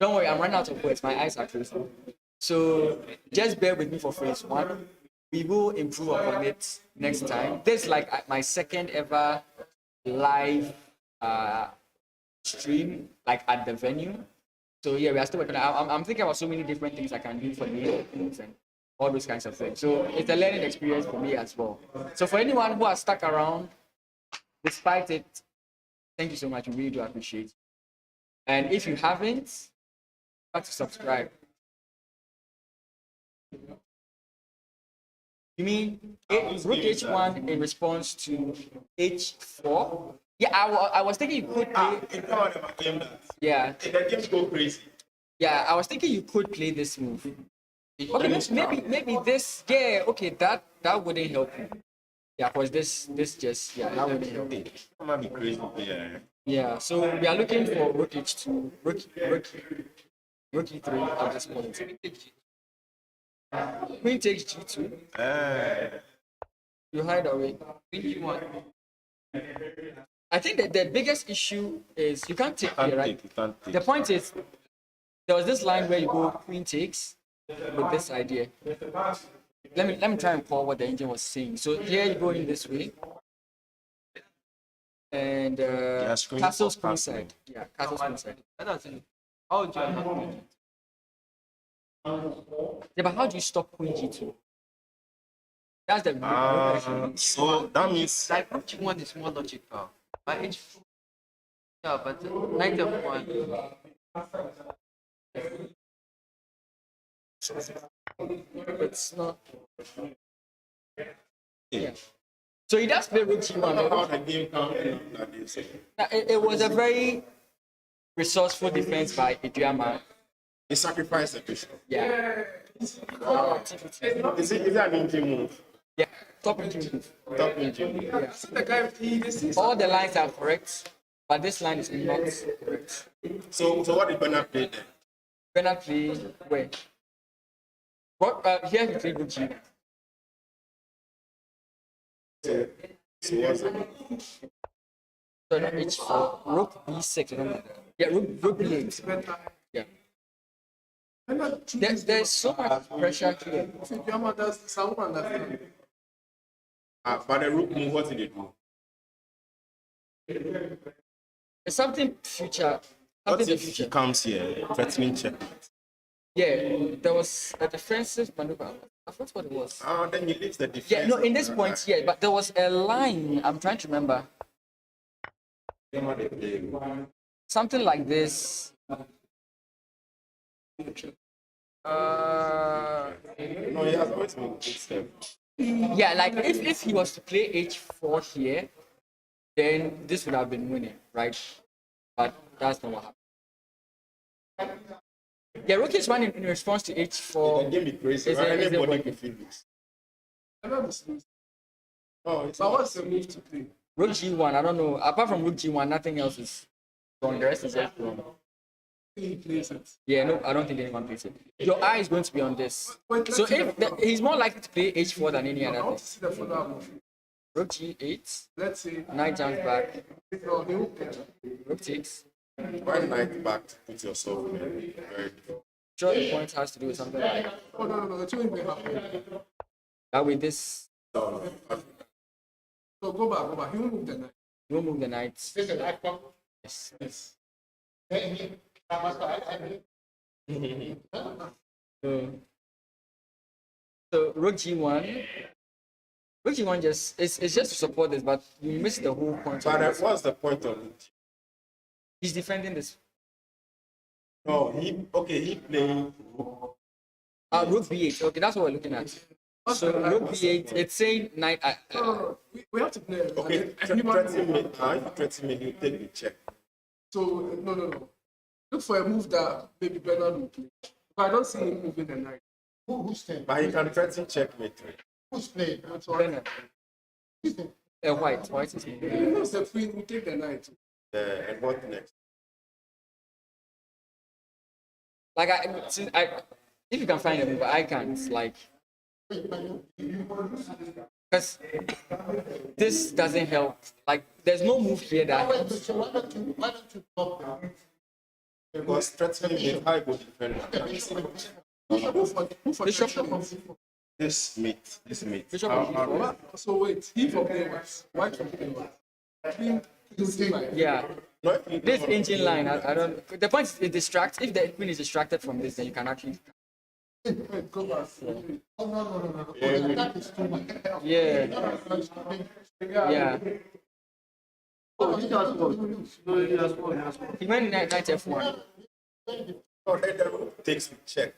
Don't worry, I'm running out of words. My eyes are closed. So just bear with me for phase 1. We will improve upon it next time. This is like my second ever live stream, like at the venue. So yeah, we are still working. I'm thinking about so many different things I can do for the things and all those kinds of things. So it's a learning experience for me as well. So for anyone who has stuck around despite it, thank you so much. We really do appreciate it. And if you haven't, to subscribe. You mean rook h1 in response to h4? Yeah, I was thinking you could play. Yeah. The games go crazy. Yeah, I was thinking you could play this move. Okay, maybe this. Yeah, okay, that wouldn't help you. Yeah, because this just that wouldn't help you. It might be crazy. Yeah. Yeah, so we are looking for rook h2, rook e3 at this point. Queen takes g2. You hide away. I think that the biggest issue is you can't take here, right? The point is, there was this line where you go queen takes with this idea. Let me try and call what the engine was saying. So here you go in this way. And castle's queen side. Yeah, castle's queen side. How would you have queen? Yeah, but how do you stop queen g2? That's the question. So that means Like rook g1 is more logical. But h4, yeah, but knight f1. It's not. Yeah. So he does play rook g1. how the game counting that they say. It was a very resourceful defense by Idiama. He sacrificed the bishop. Yeah. Is it an engine move? Yeah. Top engine move. Top engine move. Yeah. The guy, he All the lines are correct, but this line is not correct. So what did Bernard play then? Bernard play where? What? Here he played rook g1. So what's it? So not h4. Rook b6. Or something like that. Yeah, rook b8. Yeah. There's so much pressure here. Yama does someone understand. But the rook move, what did they do? It's something future. What Something the if he future. comes here, threatening check? Yeah, there was a defensive maneuver. I forgot what it was. Then he leaves the defense. Yeah, no, in this point, yeah, but there was a line. I'm trying to remember. Something like this. No, he has always been good step. Yeah, like if he was to play h4 here, then this would have been winning, right? But that's not what happened. Yeah, rook h1 in response to h4. The game be crazy. Is Right? it Anybody working? can feel this. I know this. Oh, it's But what's the move to play? Rook G1, I don't know. Apart from Rook G1, nothing else is wrong. The rest is just wrong. He plays it. Yeah, no, I don't think anyone plays it. Your eye is going to be on this. So if he's more likely to play H4 than any I other want thing. to see the follow-up move. Rook G8, Let's see. knight jumps back, No, he won't play. rook takes. Why knight back to put yourself in a very difficult. Sure, the point has to do with something like Oh, no. It won't even happen. that. With this, So go back. He won't move the knight. you won't move the knight. Yes. Yes. So Rook G1. Rook G1 just it's just to support this, but you miss the whole point. Of But this. what's the point of it? He's defending this. No, he playing. Rook B8. Okay, that's what we're looking at. So Rook B8. It's saying knight. No. We have to play. Okay, threaten me. If you threaten me, you take the check. So, no. Look for a move that maybe Bernard will play. But I don't see him moving the knight. Who's playing? But he can threaten checkmate. Who's playing? That's why. Bernard. White. White is moving. He knows the queen will take the knight. And what next? Like if you can find a move, I can't. Like, because this doesn't help. Like, there's no move here that helps. So why don't you talk now? Because threatening me, I go defend. Who for Bishop. This mate. Bishop How- on how- G4. So wait, he for play what? White for play what? Queen is like Yeah. No, if you This don't- engine line, I don't. The point is, it distracts. If the queen is distracted from this, then you can actually. wait, go back. Oh, no. The attack is too much. Yeah. Yeah. Oh, he has won. No, he has won. He went knight F1. No, let them takes the check.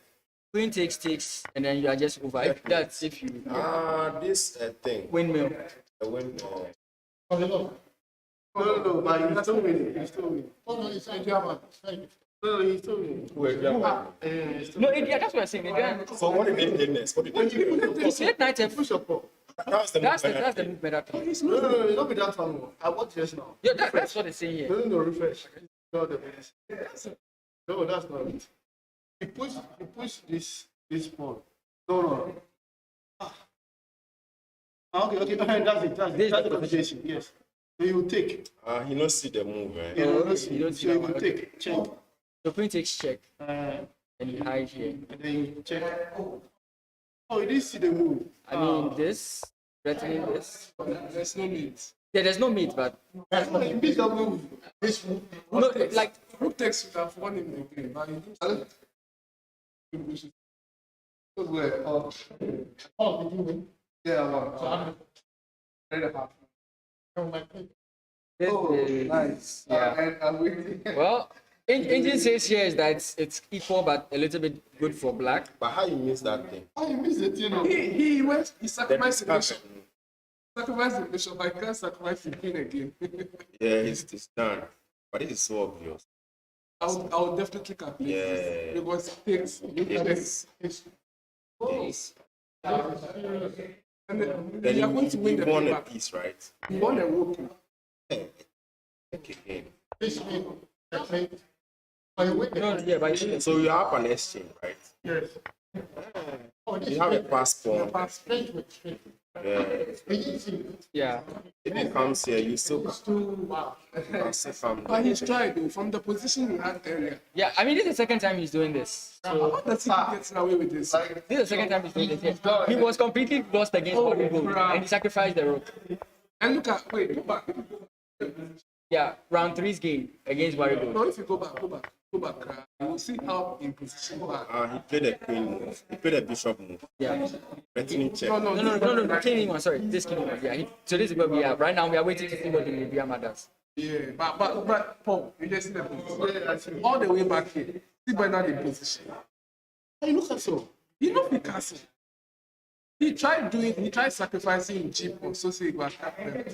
Queen takes, and then you are just over. That's if you This thing. windmill. The win. No, but he's still winning. Oh, no, he's a German. No, he's still winning. No, yeah, that's what I'm saying. Again, So what did they play next? What did they play? he played knight F. That's the That's move. the move better. No, it's not be that one. I watch this now. Yeah, that's what they say here. No, refresh. No, the minutes. No, that's not it. He pushed this pawn. No. Okay, that's it. That's the position. Yes. So you take. He don't see the move, man. You don't you see. don't So see you that will one. take. Check. So queen takes check, And and you hide here. then you check. Oh, you didn't see the move. I mean, this threatening this. There's no need. Yeah, there's no mate, but You missed the move. This move. no, like Rook takes would have won him the game, but he didn't. Good work. Oh, did you win? Yeah, I won. So I'm ready to this Oh, is nice. yeah. And I'm waiting. Well, engine says here is that it's equal, but a little bit good for black. But how you miss that thing? Oh, you missed it, you know. He The sacrificed the discussion. bishop. Sacrificed the bishop. I can't sacrifice the queen again. Yeah, it's done. But this is so obvious. I would definitely calculate Yeah. this because It's, and then then you are going to win the you won game a back. piece, right? You won a rook. Okay. This means checkmate. Oh, you win the No, yeah, but you So you have an exchange, right? Yes. Oh, this You have a passport. straight with. Yeah. We didn't see it. yeah. If he comes here, you still Wow. can still come. But he's tried though, from the position he had earlier. Yeah, I mean, this is the second time he's doing this. So How does he get away with this? this is the second time he's doing this. Yeah. He was completely lost against Bobby and he sacrificed the rook. And look at, wait, go back. Yeah, round 3's game against Barry Gold. No, if you go back. You will see how in position you are. He played a queen move. He played a bishop move. Yeah. Threatening check. No, king one, sorry. This king one. Yeah. So this is where we are. Right now, we are waiting to see what the Libya does. Yeah, but Paul, you just see the position. Yeah, I see. All the way back here. See Bernard in position. Hey, look at so. You know Picasso. He tried sacrificing Jeep or so say he was captain.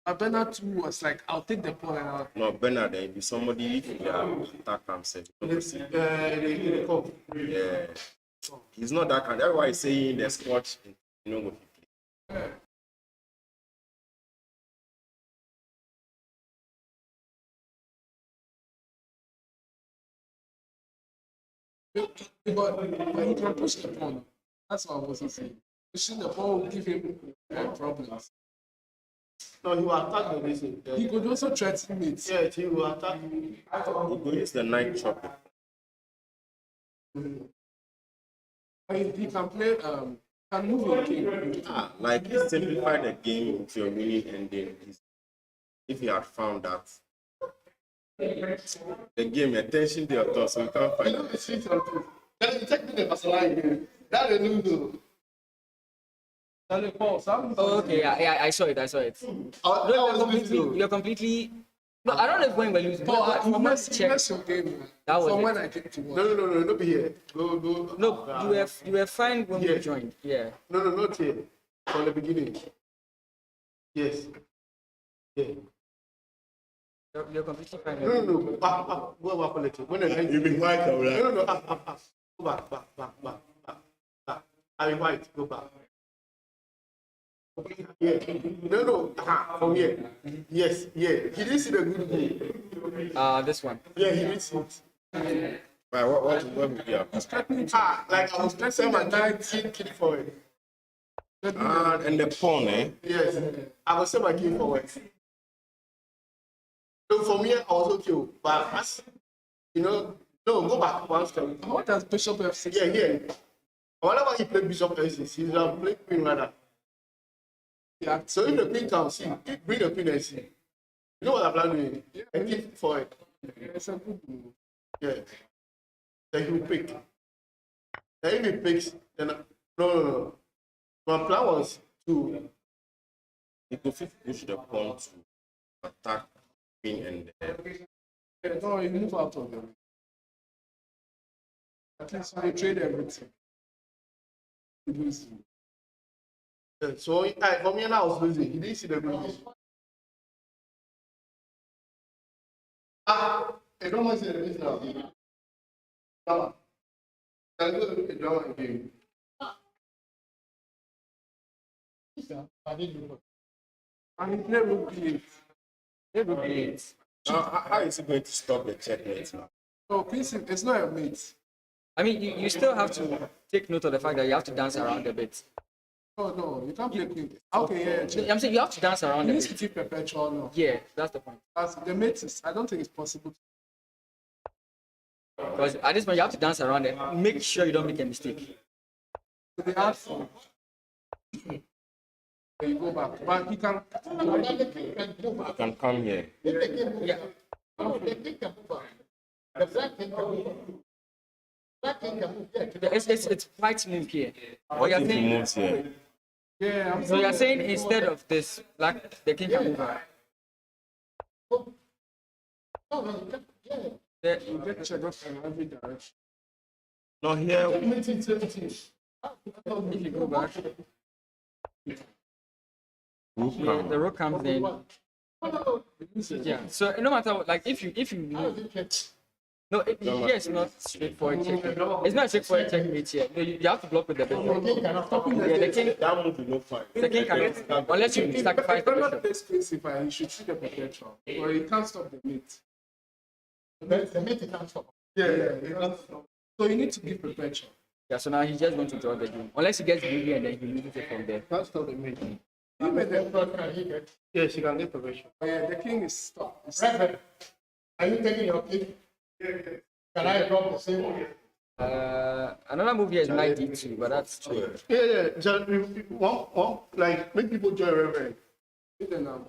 But Bernard too was like, I'll take the pawn and I'll. No, Bernard, there be somebody if you attack himself. They come. Yeah. He's not that kind. That's why he's saying the scotch, you know what he play. But he can push the pawn. That's what I was saying. Pushing the pawn will give him problems. No, he will attack the reason. He could also threaten me. Yeah, he will attack. He go use the knight chopping. He can play, can move a king. Like he simplified the game to a winning ending. If he had found that the game attention to your thoughts, so we can't find it. That's a new. Oh, okay, yeah, I saw it. You're completely. No, I don't know if when we're losing. But from what I checked, Your game. that was From it. when I came to watch. No, don't be here. Go. No, you were fine when we Yeah. joined. Yeah. No, not here. From the beginning. Yes. Yeah. You're completely fine. No. Go back on it. When You be white or black? No. Go back. I be white. Go back. Yeah. No. From here. Yes. Yeah. He didn't see the good game. This one. Yeah, he didn't see it. Right, what would be up? Like I was pressing my kid forward. And the pawn, eh? Yes. I was saying my kid forward. So for me, I was okay. But as no, go back one step. What does Bishop F6? Yeah. Whenever he played Bishop F6, he's playing Queen rather. Yeah. So if the Queen comes, bring the Queen and see. You know what I'm planning? And keep forward. It's a good move. Yeah. Then he will pick. Then if he picks, then no. My plan was to He could push the pawn to attack queen and No, you move out of them. At least they trade everything. so for me now I was losing. He didn't see the good game. I don't want to see the game now. Drama. Let's go to the drama game. And he played rook b8. They look great. how is he going to stop the checkmate now? No, Queen it's not a mate. I mean, you still have to take note of the fact that you have to dance around a bit. No, you can't play Queen. Okay, yeah. I'm saying you have to dance around He a needs to bit. keep perpetual now. Yeah, that's the point. As the mate is, I don't think it's possible. Because at this point, you have to dance around it. Make sure you don't make a mistake. So they ask for then you go back. But he can You can come here. Yeah. It's white move here. Or you're If he saying, moves here, yeah, I'm so you're saying instead of this, black, the king can move out. you get checked up in every direction. no here. If you go back, Rook yeah, come. the rook comes in. Yeah. So no matter what, like if you move, no, here it's not straightforward check. It's not straightforward checkmate here. No, you have to block with the bishop. Yeah, the king, That move will not fight. the king cannot, unless you sacrifice the If bishop. not this case, if he should see the perpetual, or he can't stop the mate. The mate can't stop. Yeah. So you need to give perpetual. Yeah, so now he's just going to draw the game. Unless he gets greedy and then he loses it from there. Can't stop the mate. Even the, Can he get? Yes, he can get permission. yeah, the king is stopped. Reverend, are you taking your kid? Can I drop the same one? Another move here is knight d2, but that's true. Yeah. Just one, like make people join Reverend. Even now.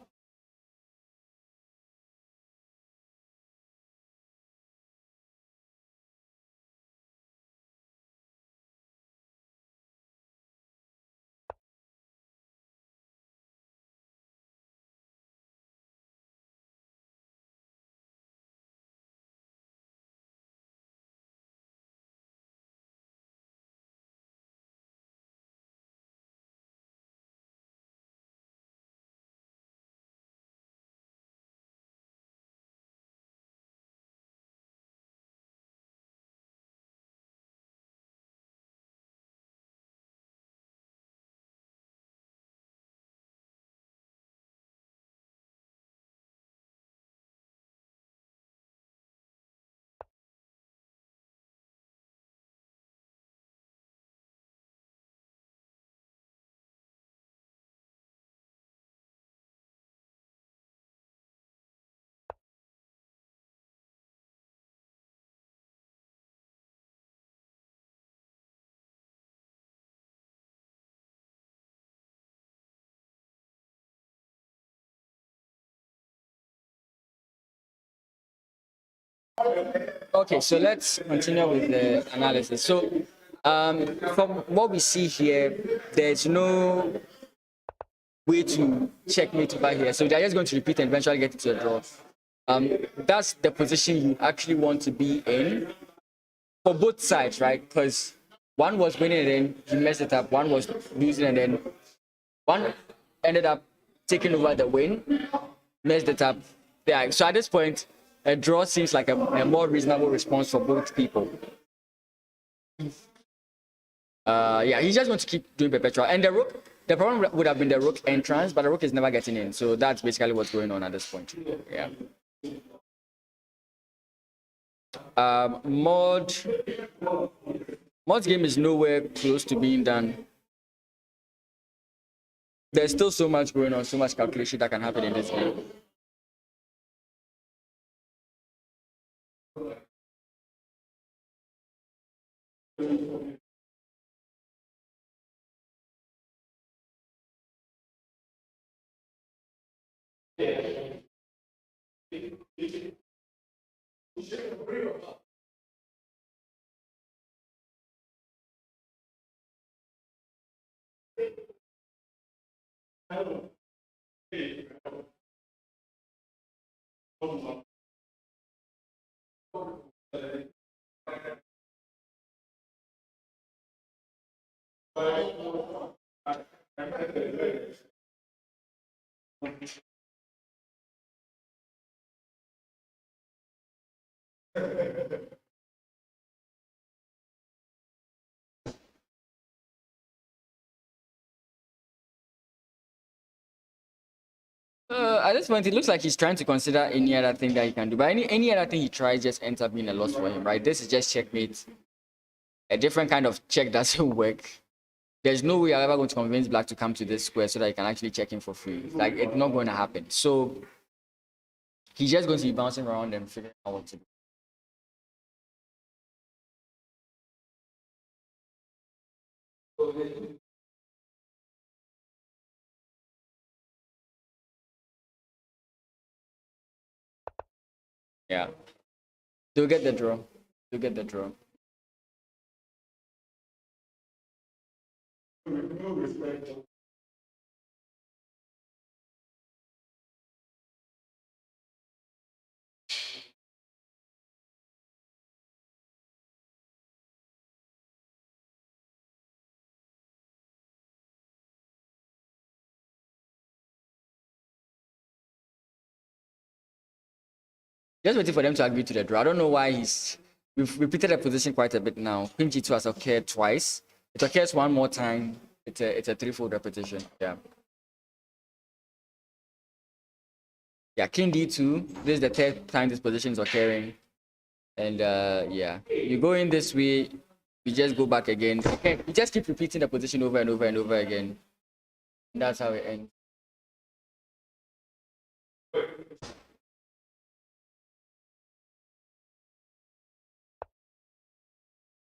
Okay, so let's continue with the analysis. So, from what we see here, there's no way to checkmate over here. So they're just going to repeat and eventually get it to a draw. That's the position you actually want to be in for both sides, right? Because one was winning and then he messed it up. One was losing and then one ended up taking over the win, messed it up. Yeah. So at this point, a draw seems like a more reasonable response for both people. Yeah, he's just going to keep doing perpetual. And the rook, the problem would have been the rook entrance, but the rook is never getting in. So that's basically what's going on at this point. Yeah. Mod's game is nowhere close to being done. There's still so much going on, so much calculation that can happen in this game. At this point, it looks like he's trying to consider any other thing that he can do. But any other thing he tries just ends up being a loss for him, right? This is just checkmate. A different kind of check doesn't work. There's no way I'm ever going to convince Black to come to this square so that he can actually check him for free. Like, it's not going to happen. So he's just going to be bouncing around and figuring out what to do. Yeah. They'll get the draw. They'll get the draw. Just waiting for them to agree to the draw. I don't know why we've repeated the position quite a bit now. Queen G2 has occurred twice. It occurs one more time. It's a threefold repetition. Yeah. Yeah, King D2. This is the third time this position is occurring. And yeah, you go in this way, you just go back again. Okay, you just keep repeating the position over and over and over again. And that's how it ends.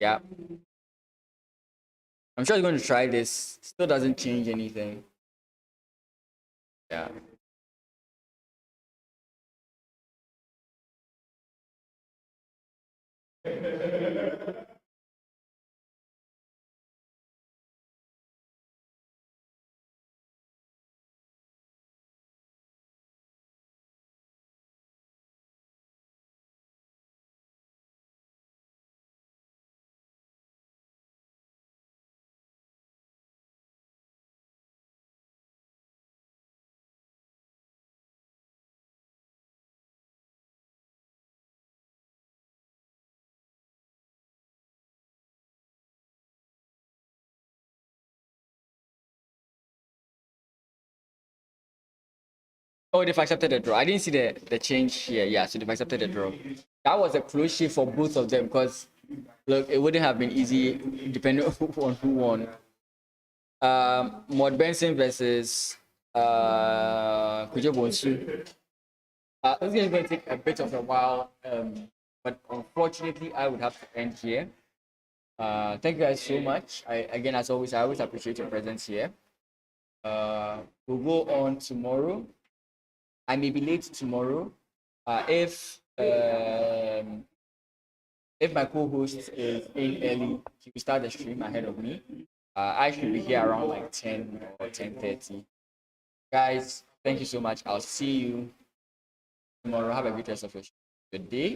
Yeah. I'm sure he's going to try this. Still doesn't change anything. Yeah. Oh, they've accepted the draw. I didn't see the change here. Yeah, so they've accepted the draw. That was a close shave for both of them because, look, it wouldn't have been easy depending on who won. Mod Benson versus Kujo Bonsu. This game is going to take a bit of a while, but unfortunately, I would have to end here. Thank you guys so much. Again, as always, I always appreciate your presence here. We'll go on tomorrow. I may be late tomorrow. If If my co-host is in early, he will start the stream ahead of me. I should be here around like 10 or 10:30. Guys, thank you so much. I'll see you tomorrow. Have a great rest of your day.